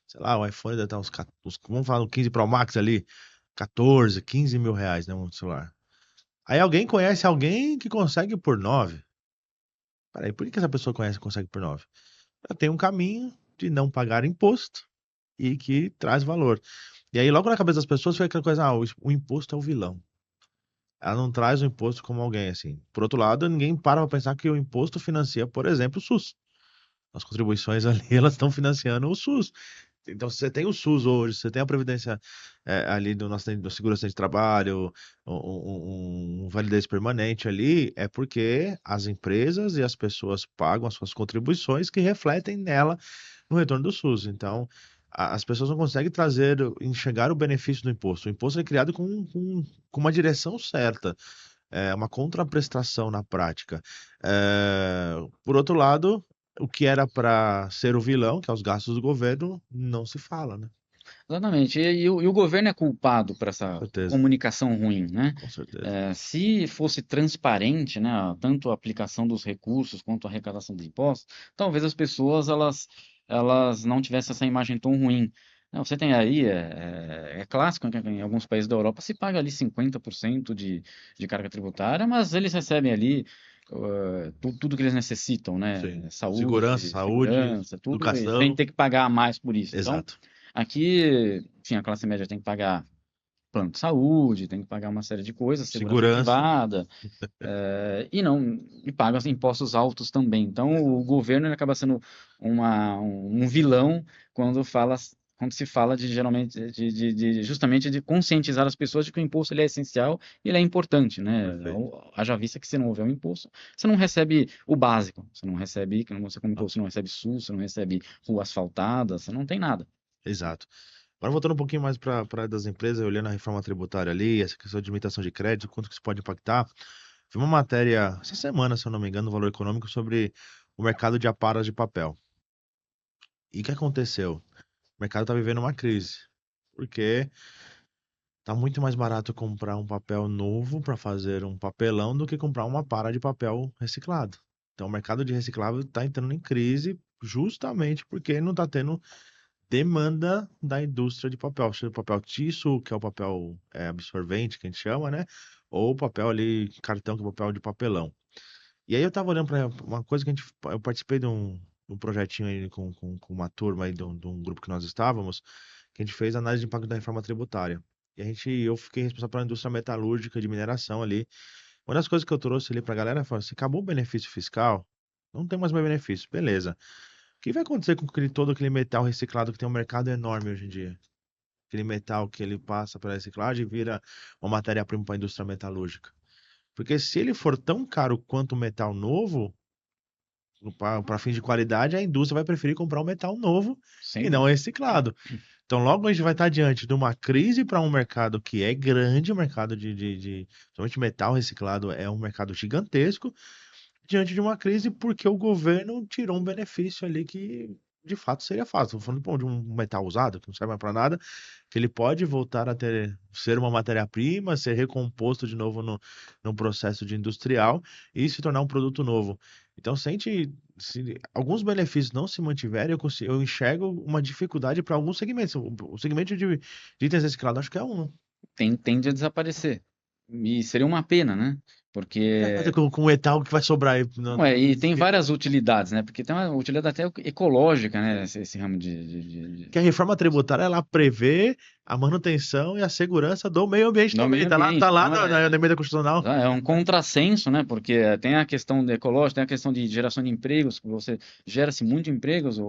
sei lá, o iPhone deve estar vamos falar do 15 Pro Max ali, 14, 15 mil reais, né, um celular. Aí alguém conhece alguém que consegue por 9. Peraí, por que essa pessoa conhece e consegue por 9? Ela tem um caminho de não pagar imposto e que traz valor. E aí, logo na cabeça das pessoas, foi aquela coisa, o imposto é o vilão. Ela não traz o imposto como alguém, assim. Por outro lado, ninguém para pra pensar que o imposto financia, por exemplo, o SUS. As contribuições ali, elas estão financiando o SUS. Então, se você tem o SUS hoje, você tem a Previdência ali do Segurança de Trabalho, validez permanente ali, é porque as empresas e as pessoas pagam as suas contribuições que refletem nela no retorno do SUS. Então, as pessoas não conseguem enxergar o benefício do imposto. O imposto é criado com uma direção certa, uma contraprestação na prática. Por outro lado, o que era para ser o vilão, que é os gastos do governo, não se fala, né? Exatamente. E o governo é culpado por Com essa certeza, comunicação ruim, né? com certeza. Se fosse transparente, né, tanto a aplicação dos recursos quanto a arrecadação dos impostos, talvez as pessoas elas não tivessem essa imagem tão ruim. Não, você tem aí, é clássico que em alguns países da Europa se paga ali 50% de carga tributária, mas eles recebem ali tudo que eles necessitam, né? Sim. Segurança, Saúde, saúde, segurança, tudo, e sem educação. ter que pagar mais por isso. Então, Exato. aqui, enfim, a classe média tem que pagar plano de saúde, tem que pagar uma série de coisas, segurança Segurança. privada, e paga os impostos altos também. Então, o governo ele acaba sendo um vilão quando quando se fala de geralmente justamente de conscientizar as pessoas de que o imposto ele é essencial e ele é importante, né? Perfeito. Haja vista que se não houver um imposto, você não recebe o básico, você não recebe, que você como Ah, imposto, você não recebe SUS, você não recebe rua asfaltada, você não tem nada. exato. Agora voltando um pouquinho mais para a área das empresas, olhando a reforma tributária ali, essa questão de limitação de crédito, quanto que isso pode impactar. Vi uma matéria essa semana, se eu não me engano, no Valor Econômico, sobre o mercado de aparas de papel. E o que aconteceu? O mercado está vivendo uma crise, porque tá muito mais barato comprar um papel novo para fazer um papelão do que comprar uma para de papel reciclado. Então, o mercado de reciclável está entrando em crise justamente porque não está tendo demanda da indústria de papel, seja o papel tissue, que é o papel absorvente, que a gente chama, né? Ou o papel ali, cartão, que é o papel de papelão. E aí eu tava olhando para uma coisa que eu participei de um projetinho aí com uma turma aí de um grupo que nós estávamos, que a gente fez análise de impacto da reforma tributária. E eu fiquei responsável pela indústria metalúrgica de mineração ali. Uma das coisas que eu trouxe ali pra galera foi assim, acabou o benefício fiscal, não tem mais benefício, beleza. O que vai acontecer com todo aquele metal reciclado que tem um mercado enorme hoje em dia? Aquele metal que ele passa pela reciclagem e vira uma matéria-prima para a indústria metalúrgica. Porque se ele for tão caro quanto o metal novo, para fim de qualidade, a indústria vai preferir comprar um metal novo Sem e não dúvida. reciclado. Então, logo a gente vai estar diante de uma crise para um mercado que é grande, o mercado somente metal reciclado é um mercado gigantesco, diante de uma crise porque o governo tirou um benefício ali que de fato seria fácil. Estou falando pô, de um metal usado, que não serve mais para nada, que ele pode voltar a ser uma matéria-prima, ser recomposto de novo no processo de industrial e se tornar um produto novo. Então, se alguns benefícios não se mantiverem, eu enxergo uma dificuldade para alguns segmentos. O segmento de itens reciclados, acho que é um. Tende a desaparecer. E seria uma pena, né? O que vai fazer Porque com o metal que vai sobrar aí? não é, e tem várias utilidades, né? Porque tem uma utilidade até ecológica, né? Esse ramo Que a reforma tributária ela prevê a manutenção e a segurança do meio ambiente do também. meio Tá ambiente. lá Então, na emenda constitucional. é um contrassenso, né? Porque tem a questão ecológica, tem a questão de geração de empregos, que você gera-se muito empregos,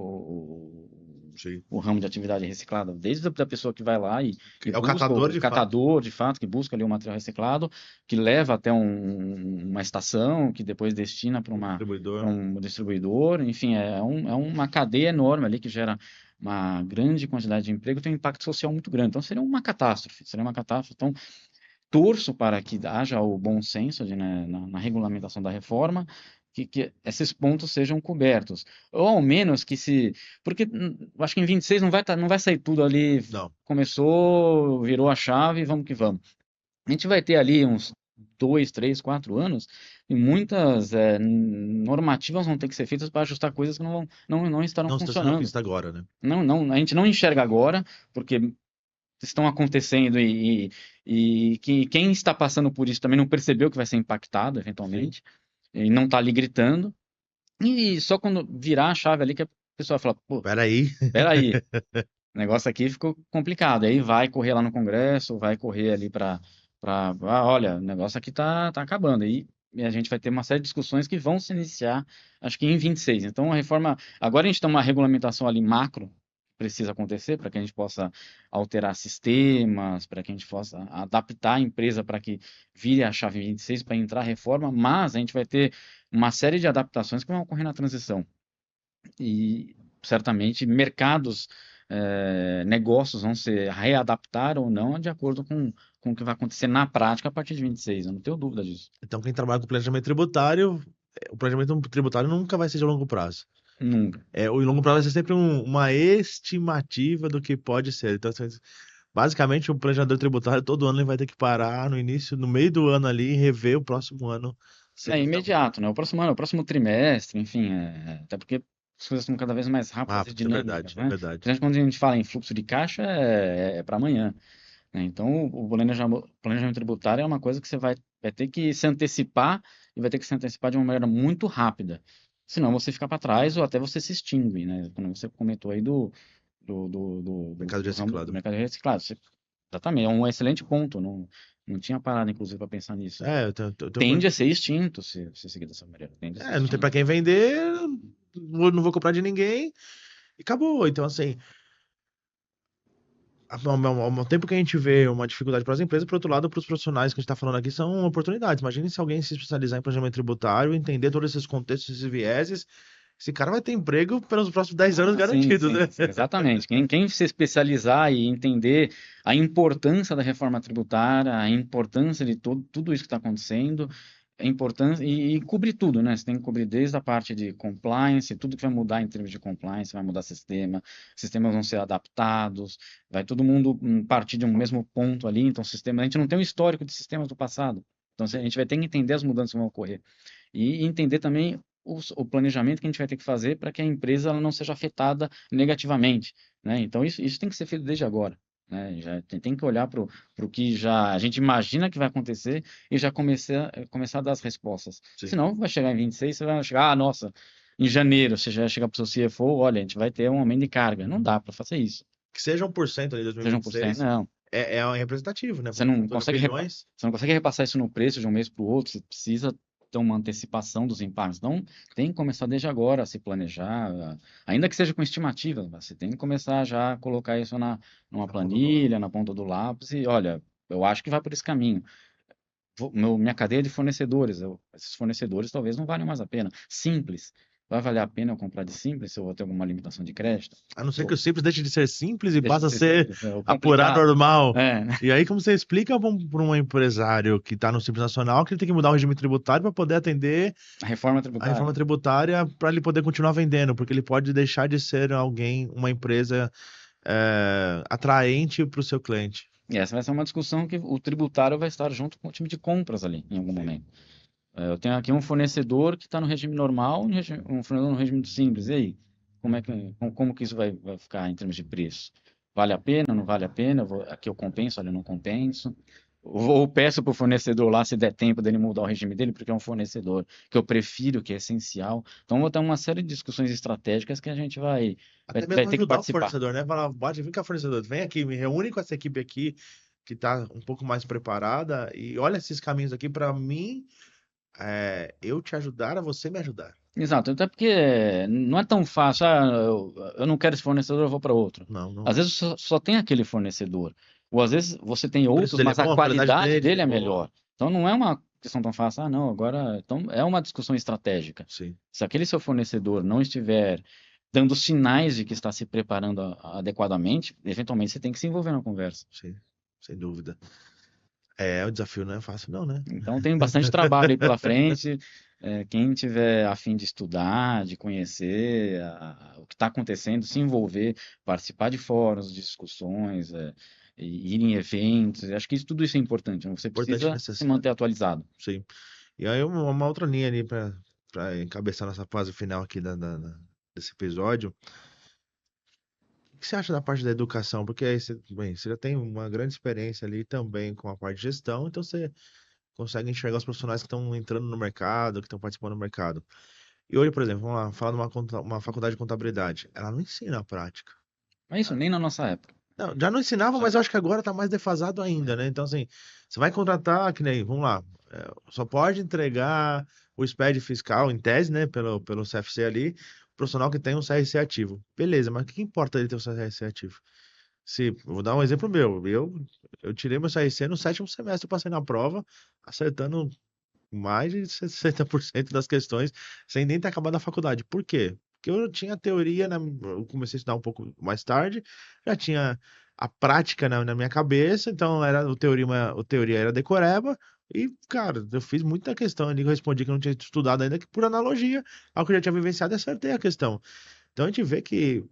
Sim. o ramo de atividade reciclada, desde a pessoa que vai lá e É o busca, catador o de fato, catador, de fato, que busca ali o material reciclado, que leva até uma estação, que depois destina para o distribuidor. um distribuidor, enfim, é uma cadeia enorme ali que gera uma grande quantidade de emprego, tem um impacto social muito grande. Então, seria uma catástrofe, seria uma catástrofe. Então, torço para que haja o bom senso né, na regulamentação da reforma, que esses pontos sejam cobertos. Ou ao menos que se. Porque eu acho que em 26 não vai sair tudo ali. Não. Começou, virou a chave, vamos que vamos. A gente vai ter ali uns 2, 3, 4 anos e muitas normativas vão ter que ser feitas para ajustar coisas que não estarão Não está sendo funcionando. visto agora, né? A gente não enxerga agora, porque estão acontecendo e que quem está passando por isso também não percebeu que vai ser impactado Sim. eventualmente e não está ali gritando. E só quando virar a chave ali que a pessoa fala, pô, Peraí. peraí, o negócio aqui ficou complicado. Aí vai correr lá no Congresso, vai correr ali olha, o negócio aqui tá acabando. E a gente vai ter uma série de discussões que vão se iniciar, acho que em 26. Então, a reforma. Agora a gente tem uma regulamentação ali macro, que precisa acontecer para que a gente possa alterar sistemas, para que a gente possa adaptar a empresa para que vire a chave 26 para entrar a reforma, mas a gente vai ter uma série de adaptações que vão ocorrer na transição. E certamente mercados, negócios vão se readaptar ou não de acordo com o que vai acontecer na prática a partir de 26. Eu não tenho dúvida disso. Então, quem trabalha com planejamento tributário, o planejamento tributário nunca vai ser de longo prazo. Nunca. O longo prazo vai ser sempre uma estimativa do que pode ser. Então, assim, basicamente, o planejador tributário todo ano ele vai ter que parar no início, no meio do ano ali e rever o próximo ano se É ele quiser alguma coisa. imediato, né? O próximo ano, o próximo trimestre, enfim, até porque as coisas estão cada vez mais rápidas e Rápido, é dinâmicas, verdade, é né? verdade. Principalmente quando a gente fala em fluxo de caixa, é para amanhã, né? Então, o planejamento tributário é uma coisa que você vai ter que se antecipar e vai ter que se antecipar de uma maneira muito rápida. Senão você fica para trás ou até você se extingue, né? Quando você comentou aí Mercado de do ramo do reciclado. mercado de reciclado. Exatamente, é um excelente ponto. Não tinha parado, inclusive, para pensar nisso. Eu tenho Tende a ser extinto se seguir dessa maneira. Tende a ser não tem pra extinto. quem vender, não vou comprar de ninguém e acabou. Então, assim, ao tempo que a gente vê uma dificuldade para as empresas, por outro lado, para os profissionais que a gente está falando aqui, são oportunidades. Imagine se alguém se especializar em planejamento tributário, entender todos esses contextos, esses vieses, esse cara vai ter emprego pelos próximos 10 anos Ah, sim, garantidos, sim, né? exatamente. Quem se especializar e entender a importância da reforma tributária, a importância de tudo isso que está acontecendo, a importância, e cobrir tudo, né? Você tem que cobrir desde a parte de compliance, tudo que vai mudar em termos de compliance, vai mudar sistema, sistemas vão ser adaptados, vai todo mundo partir de um mesmo ponto ali, então sistema, a gente não tem um histórico de sistemas do passado. Então, a gente vai ter que entender as mudanças que vão ocorrer. E entender também o planejamento que a gente vai ter que fazer para que a empresa ela não seja afetada negativamente, né? Então isso tem que ser feito desde agora, né? Já tem que olhar para o que já a gente imagina que vai acontecer e já começar a dar as respostas. Sim. Senão vai chegar em 26, você vai chegar, nossa, em janeiro você já vai chegar para o seu CFO, olha, a gente vai ter um aumento de carga. Não dá para fazer isso. Que seja 1% ali em Seja 1%, 2026 não. é representativo, né? Você Porque não são 2 consegue bilhões. você não consegue repassar isso no preço de um mês para o outro, você precisa ter uma antecipação dos impactos. Então, tem que começar desde agora a se planejar, ainda que seja com estimativa, você tem que começar já a colocar isso numa Na ponta do lápis. planilha, na ponta do lápis, e olha, eu acho que vai por esse caminho. Minha cadeia de fornecedores, esses fornecedores talvez não valham mais a pena. Simples. Vai valer a pena eu comprar de simples se eu vou ter alguma limitação de crédito? A não ser que Ou o simples deixe de ser simples e deixa passe de a ser ser simples, é o apurar complicado. normal. É, E aí, como você explica para um empresário que está no Simples Nacional que ele tem que mudar o regime tributário para poder atender a reforma a reforma tributária. tributária para ele poder continuar vendendo, porque ele pode deixar de ser uma empresa atraente para o seu cliente. E essa vai ser uma discussão que o tributário vai estar junto com o time de compras ali, em algum Sim. momento. Eu tenho aqui um fornecedor que está no regime normal, um fornecedor no regime simples. E aí, como que isso vai ficar em termos de preço? Vale a pena, não vale a pena? Aqui eu compenso, ali eu não compenso. Ou peço para o fornecedor lá, se der tempo dele mudar o regime dele, porque é um fornecedor que eu prefiro, que é essencial. Então, vou ter uma série de discussões estratégicas que a gente Até vai mesmo ter que ajudar o participar. fornecedor, né? Falar, bate, vem cá, fornecedor, vem aqui, me reúne com essa equipe aqui que está um pouco mais preparada e olha esses caminhos aqui para mim, eu te ajudar a você me ajudar. Exato, até porque não é tão fácil, eu não quero esse fornecedor, eu vou para outro. Não, não Às é. vezes só tem aquele fornecedor, ou às vezes você tem O preço outros, dele é mas a bom, a qualidade qualidade dele dele é é boa. melhor. Então não é uma questão tão fácil, não, agora. Então é uma discussão estratégica. Sim, Se aquele seu fornecedor não estiver dando sinais de que está se preparando adequadamente, eventualmente você tem que se envolver na conversa. sim, sem dúvida. O desafio não é fácil, não, né? Então tem bastante trabalho aí pela frente. Quem tiver a fim de estudar, de conhecer o que está acontecendo, se envolver, participar de fóruns, de discussões, e ir em eventos, acho que tudo isso é importante, né? Você Importante e precisa se necessário, manter atualizado. sim. E aí uma outra linha ali para encabeçar nessa fase final aqui desse episódio. O que você acha da parte da educação? Porque aí você já tem uma grande experiência ali também com a parte de gestão, então você consegue enxergar os profissionais que estão entrando no mercado, que estão participando do mercado. E hoje, por exemplo, vamos lá, falar de uma faculdade de contabilidade. Ela não ensina a prática. Mas isso nem na nossa época. Não, já não ensinava, Já- mas eu acho que agora está mais defasado ainda, né? Então, assim, você vai contratar, que nem, vamos lá, só pode entregar o SPED fiscal, em tese, né, pelo CFC ali, profissional que tem um CRC ativo. Beleza, mas o que importa ele ter um CRC ativo? Se, eu vou dar um exemplo meu. Eu tirei meu CRC no sétimo semestre, eu passei na prova, acertando mais de 60% das questões, sem nem ter acabado a faculdade. Por quê? Porque eu tinha teoria, eu comecei a estudar um pouco mais tarde, já tinha a prática na minha cabeça, então o teoria era decoreba, E, cara, eu fiz muita questão ali, eu respondi que eu não tinha estudado ainda, que por analogia ao que eu já tinha vivenciado, acertei a questão. Então a gente vê que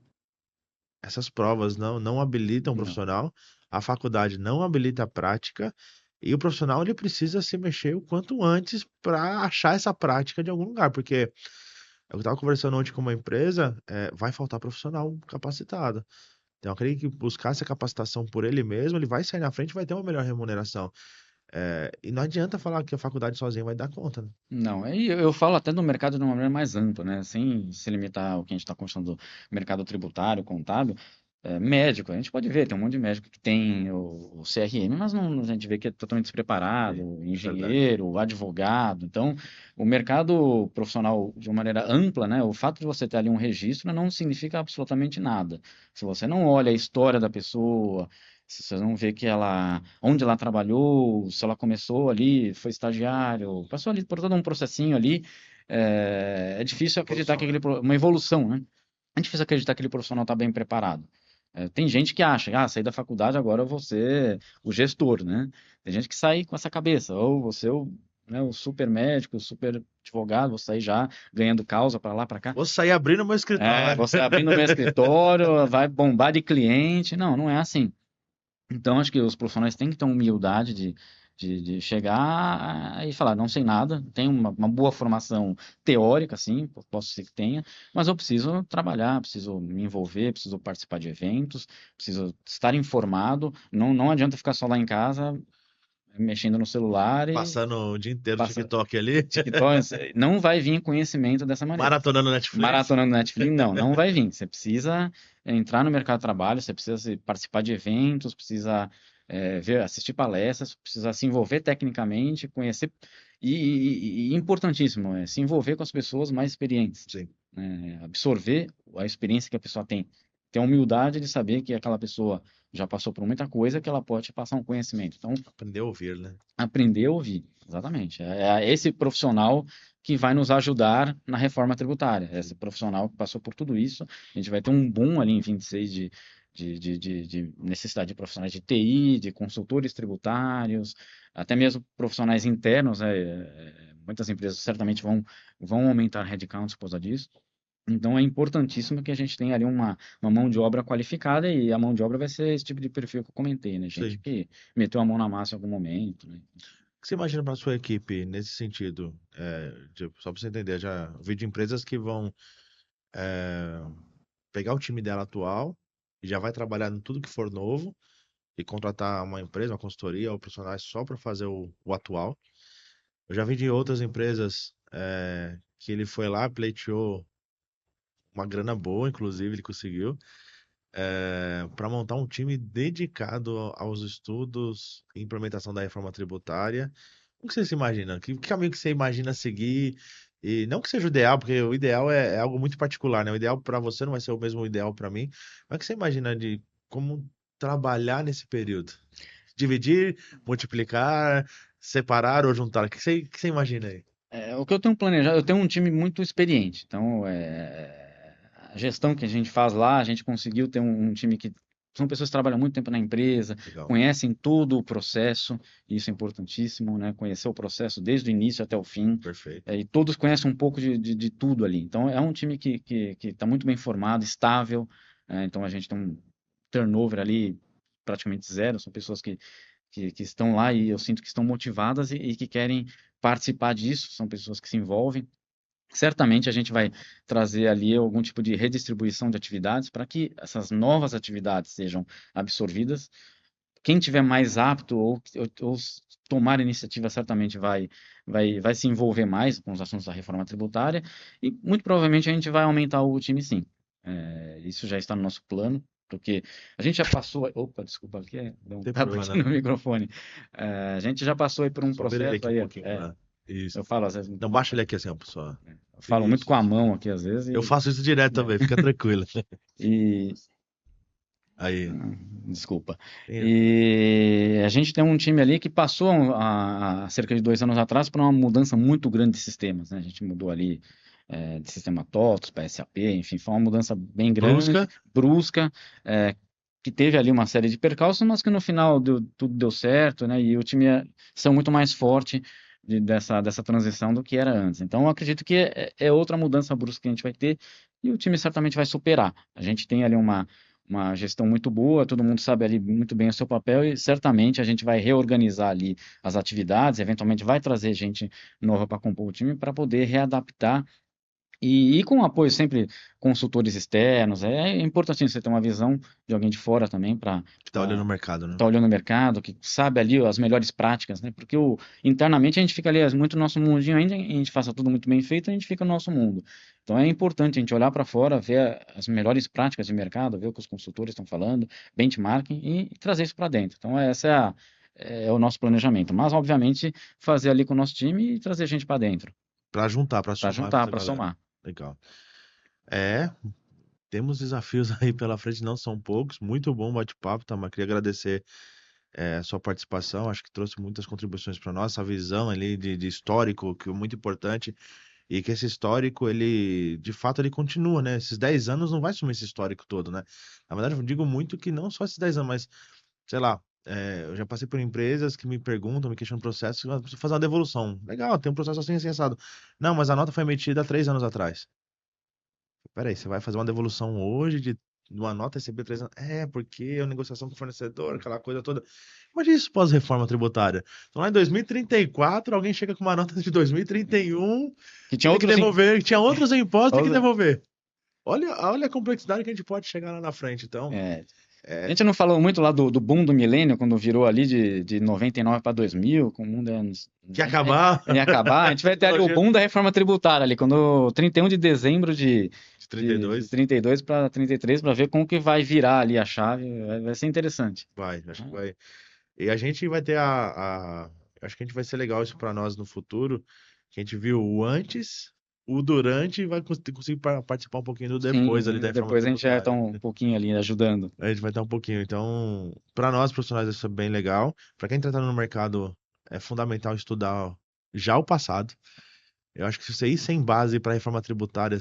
essas provas não habilitam o Não. profissional, a faculdade não habilita a prática, e o profissional ele precisa se mexer o quanto antes para achar essa prática de algum lugar, porque eu estava conversando ontem com uma empresa, vai faltar profissional capacitado. Então, eu creio que buscar essa capacitação por ele mesmo, ele vai sair na frente e vai ter uma melhor remuneração. E não adianta falar que a faculdade sozinha vai dar conta, né? Não, aí eu falo até do mercado de uma maneira mais ampla, né? Sem se limitar ao que a gente está conversando do mercado tributário, contábil, médico, a gente pode ver, tem um monte de médico que tem o CRM, mas não, a gente vê que é totalmente Sim, despreparado, verdade. engenheiro, advogado. Então, o mercado profissional, de uma maneira ampla, né? O fato de você ter ali um registro não significa absolutamente nada. Se você não olha a história da pessoa, se você não vê que ela, onde ela trabalhou, se ela começou ali, foi estagiário, passou ali por todo um processinho ali, é difícil acreditar que Evolução, né? uma evolução, né? É difícil acreditar que aquele profissional está bem preparado. Tem gente que acha, saí da faculdade, agora eu vou ser o gestor, né? Tem gente que sai com essa cabeça, ou você né, o super médico, o super advogado, vou sair já ganhando causa para lá, para cá. Vou sair abrindo meu escritório. Você abrindo meu escritório, vai bombar de cliente. Não, não é assim. Então, acho que os profissionais têm que ter humildade de chegar e falar, não sei nada, tenho uma boa formação teórica, sim, posso ser que tenha, mas eu preciso trabalhar, preciso me envolver, preciso participar de eventos, preciso estar informado, não adianta ficar só lá em casa, mexendo no celular e Passando o dia inteiro no passa TikTok ali, TikTok, não vai vir conhecimento dessa maneira. maratonando Netflix. Maratonando Netflix, não vai vir. Você precisa entrar no mercado de trabalho, você precisa participar de eventos, precisa assistir palestras, precisa se envolver tecnicamente, conhecer. E importantíssimo, se envolver com as pessoas mais experientes, Sim, né? Absorver a experiência que a pessoa tem. Ter a humildade de saber que aquela pessoa já passou por muita coisa, que ela pode te passar um conhecimento. Então, aprender a ouvir, né? aprender a ouvir, exatamente. É esse profissional que vai nos ajudar na reforma tributária. Esse profissional que passou por tudo isso. A gente vai ter um boom ali em 26 de necessidade de profissionais de TI, de consultores tributários, até mesmo profissionais internos, né? Muitas empresas certamente vão aumentar headcounts por causa disso. Então é importantíssimo que a gente tenha ali uma mão de obra qualificada e a mão de obra vai ser esse tipo de perfil que eu comentei, né? Gente Sim. que meteu a mão na massa em algum momento, né? O que você imagina para sua equipe nesse sentido? Só para você entender, já vi de empresas que vão é, pegar o time dela atual e já vai trabalhar em tudo que for novo e contratar uma empresa, uma consultoria ou profissionais só para fazer o atual. Eu já vi de outras empresas que ele foi lá, pleiteou uma grana boa, inclusive ele conseguiu, para montar um time dedicado aos estudos e implementação da reforma tributária. O que você se imagina? Que caminho que você imagina seguir? E não que seja o ideal, porque o ideal é algo muito particular, né? O ideal para você não vai ser o mesmo ideal para mim. Mas o que você imagina de como trabalhar nesse período? Dividir, multiplicar, separar ou juntar? O que você imagina aí? O que eu tenho planejado, eu tenho um time muito experiente, então a gestão que a gente faz lá, a gente conseguiu ter um time que são pessoas que trabalham muito tempo na empresa, Legal, conhecem todo o processo, e isso é importantíssimo, né? Conhecer o processo desde o início até o fim, perfeito. e todos conhecem um pouco de tudo ali. Então é um time que está muito bem formado, estável, então a gente tem um turnover ali praticamente zero, são pessoas que estão lá e eu sinto que estão motivadas e que querem participar disso, são pessoas que se envolvem. Certamente a gente vai trazer ali algum tipo de redistribuição de atividades para que essas novas atividades sejam absorvidas. Quem tiver mais apto ou tomar iniciativa certamente vai se envolver mais com os assuntos da reforma tributária e muito provavelmente a gente vai aumentar o time sim. Isso já está no nosso plano, porque a gente já passou. Opa, desculpa, aqui deu Não um tem tapa problema aqui no não. microfone. A gente já passou aí por um Só vira ele processo aqui um aí. pouquinho pra... Isso. Eu falo às vezes muito Não, mal, baixa ele aqui assim, ó, pessoal. eu falo muito com a Isso. mão aqui às vezes Eu faço isso direto também, fica tranquilo. e Aí. desculpa. Tem- E a gente tem um time ali que passou há cerca de 2 anos atrás por uma mudança muito grande de sistemas, né? A gente mudou ali de sistema TOTS para SAP, enfim, foi uma mudança bem grande, Brusca. brusca, que teve ali uma série de percalços, mas que no final tudo deu certo, né? E o time são muito mais forte dessa transição do que era antes. Então, eu acredito que é outra mudança brusca que a gente vai ter e o time certamente vai superar. A gente tem ali uma gestão muito boa, todo mundo sabe ali muito bem o seu papel e certamente a gente vai reorganizar ali as atividades, eventualmente vai trazer gente nova para compor o time para poder readaptar e com apoio sempre consultores externos. É importante você ter uma visão de alguém de fora também para Que tá olhando o mercado, né? estar olhando o mercado, que sabe ali as melhores práticas, né? Porque internamente a gente fica ali muito no nosso mundinho ainda, a gente faça tudo muito bem feito, a gente fica no nosso mundo. Então é importante a gente olhar para fora, ver as melhores práticas de mercado, ver o que os consultores estão falando, benchmarking e trazer isso para dentro. Então é o nosso planejamento. Mas, obviamente, fazer ali com o nosso time e trazer gente para dentro, Pra juntar, pra para somar com juntar, essa para galera. somar. Legal. É, temos desafios aí pela frente, não são poucos. Muito bom bate-papo, tá? Mas queria agradecer a sua participação. Acho que trouxe muitas contribuições para nós, essa visão ali de histórico, que é muito importante. E que esse histórico, ele, de fato, ele continua, né? Esses 10 anos não vai sumir esse histórico todo, né? Na verdade, eu digo muito que não só esses 10 anos, mas, sei lá, eu já passei por empresas que me perguntam, me questionam processo, "Ah, preciso fazer uma devolução. Legal, tem um processo assim, assim, assado. Não, mas a nota foi emitida há 3 anos atrás. Peraí, você vai fazer uma devolução hoje de uma nota receber 3 anos? É, porque é uma negociação com o fornecedor, aquela coisa toda. Imagina isso pós-reforma tributária. Então, lá em 2034, alguém chega com uma nota de 2031 Que e tinha tem que outros. devolver, que tinha outros impostos, tem que devolver. Olha a complexidade que a gente pode chegar lá na frente. Então, É, a é, gente não falou muito lá do boom do milênio, quando virou ali de 99 para 2000, com o mundo que acabar ia acabar. A gente vai ter ali o tecnologia boom da reforma tributária, ali, quando 31 de dezembro de de 32. 32 para 33, para ver como que vai virar ali a chave. Vai ser interessante. Vai, acho que vai. E a gente vai ter acho que a gente vai ser legal isso para nós no futuro, que a gente viu o antes, o durante e vai conseguir participar um pouquinho do depois ali da Sim, reforma depois a gente já está tributária. um pouquinho ali ajudando. A gente vai estar um pouquinho. Então, para nós profissionais isso é bem legal. Para quem está no mercado, é fundamental estudar já o passado. Eu acho que se você ir sem base para a reforma tributária,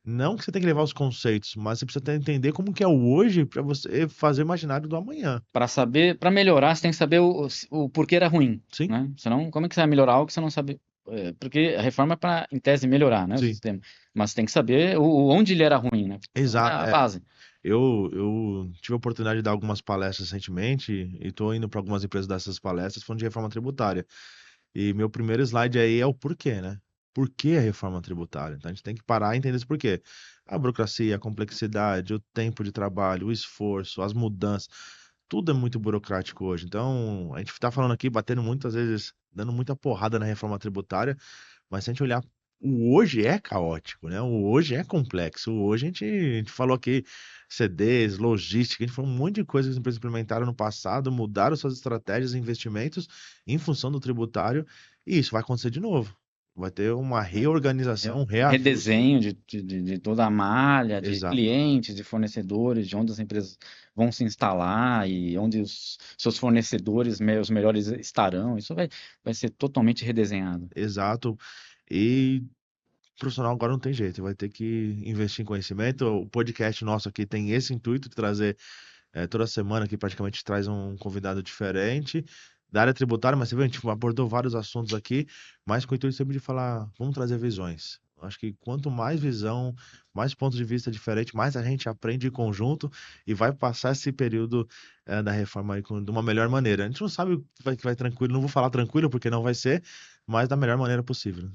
não que você tem que levar os conceitos, mas você precisa entender como que é o hoje para você fazer o imaginário do amanhã. Para saber, para melhorar, você tem que saber o porquê era ruim, Sim, né? Senão, como é que você vai melhorar algo que você não sabe? Porque a reforma é para, em tese, melhorar, né, o sim. sistema. Mas você tem que saber onde ele era ruim, né? Então, é Exato. a base. Eu tive a oportunidade de dar algumas palestras recentemente e estou indo para algumas empresas dessas palestras falando de reforma tributária. E meu primeiro slide aí é o porquê, né? Por que a reforma tributária? Então a gente tem que parar e entender esse porquê. A burocracia, a complexidade, o tempo de trabalho, o esforço, as mudanças, tudo é muito burocrático hoje. Então a gente está falando aqui, batendo muitas vezes, dando muita porrada na reforma tributária, mas se a gente olhar, o hoje é caótico, né? O hoje é complexo. O hoje a gente falou aqui CDs, logística, a gente falou um monte de coisas que as empresas implementaram no passado, mudaram suas estratégias e investimentos em função do tributário, e isso vai acontecer de novo. Vai ter uma reorganização, um reajuste. Redesenho de toda a malha, de Exato, clientes, de fornecedores, de onde as empresas vão se instalar e onde os seus fornecedores, os melhores estarão. Isso vai ser totalmente redesenhado. exato. E profissional agora não tem jeito, vai ter que investir em conhecimento. O podcast nosso aqui tem esse intuito de trazer toda semana aqui praticamente traz um convidado diferente da área tributária, mas você vê, a gente abordou vários assuntos aqui, mas com o intuito sempre de falar, vamos trazer visões. Acho que quanto mais visão, mais pontos de vista diferentes, mais a gente aprende em conjunto e vai passar esse período da reforma aí de uma melhor maneira. A gente não sabe que vai tranquilo, não vou falar tranquilo porque não vai ser, mas da melhor maneira possível.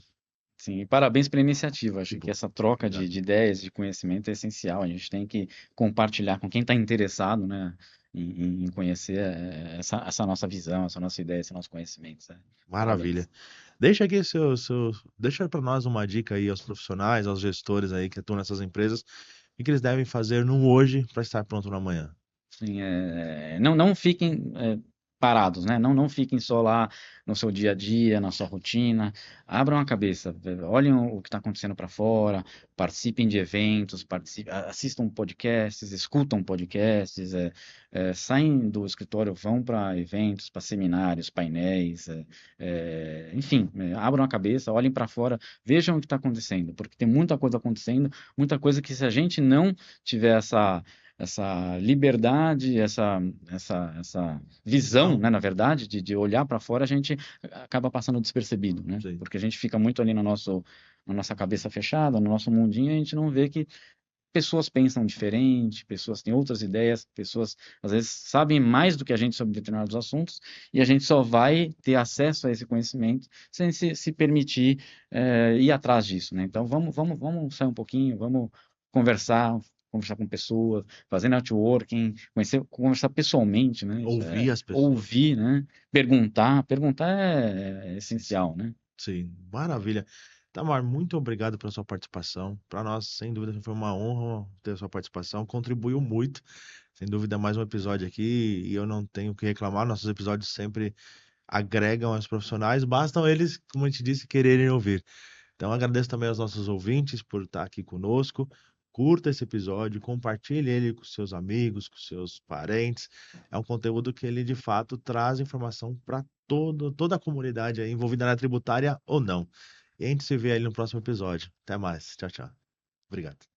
Sim, e parabéns pela iniciativa. Que Acho que bom. essa troca Obrigado. de ideias, de conhecimento é essencial. A gente tem que compartilhar com quem está interessado, né, em conhecer essa nossa visão, essa nossa ideia, esse nosso conhecimento. Né? Maravilha. Parabéns. Deixa aqui deixa para nós uma dica aí aos profissionais, aos gestores aí que atuam nessas empresas, o que eles devem fazer no hoje para estar pronto no amanhã. Sim, não fiquem parados, né? Não fiquem só lá no seu dia a dia, na sua rotina. Abram a cabeça, olhem o que está acontecendo para fora, participem de eventos, assistam podcasts, escutam podcasts, saem do escritório, vão para eventos, para seminários, painéis, enfim, abram a cabeça, olhem para fora, vejam o que está acontecendo, porque tem muita coisa acontecendo, muita coisa que se a gente não tiver essa liberdade, essa visão, Visão, né, na verdade, de olhar para fora, a gente acaba passando despercebido, né? sim. Porque a gente fica muito ali no nosso, na nossa cabeça fechada, no nosso mundinho, e a gente não vê que pessoas pensam diferente, pessoas têm outras ideias, pessoas às vezes sabem mais do que a gente sobre determinados assuntos, e a gente só vai ter acesso a esse conhecimento sem se permitir ir atrás disso, né? Então vamos sair um pouquinho, vamos conversar, conversar com pessoas, fazer networking, conversar pessoalmente, né? Isso Ouvir é as pessoas. ouvir, né? Perguntar é essencial, né? Sim, maravilha. Tamar, muito obrigado pela sua participação. Para nós, sem dúvida, foi uma honra ter a sua participação. Contribuiu muito. Sem dúvida, mais um episódio aqui e eu não tenho o que reclamar. Nossos episódios sempre agregam aos profissionais, bastam eles, como a gente disse, quererem ouvir. Então, agradeço também aos nossos ouvintes por estar aqui conosco. Curta esse episódio, compartilhe ele com seus amigos, com seus parentes. É um conteúdo que ele, de fato, traz informação para toda a comunidade aí, envolvida na tributária ou não. E a gente se vê aí no próximo episódio. Até mais. Tchau, tchau. Obrigado.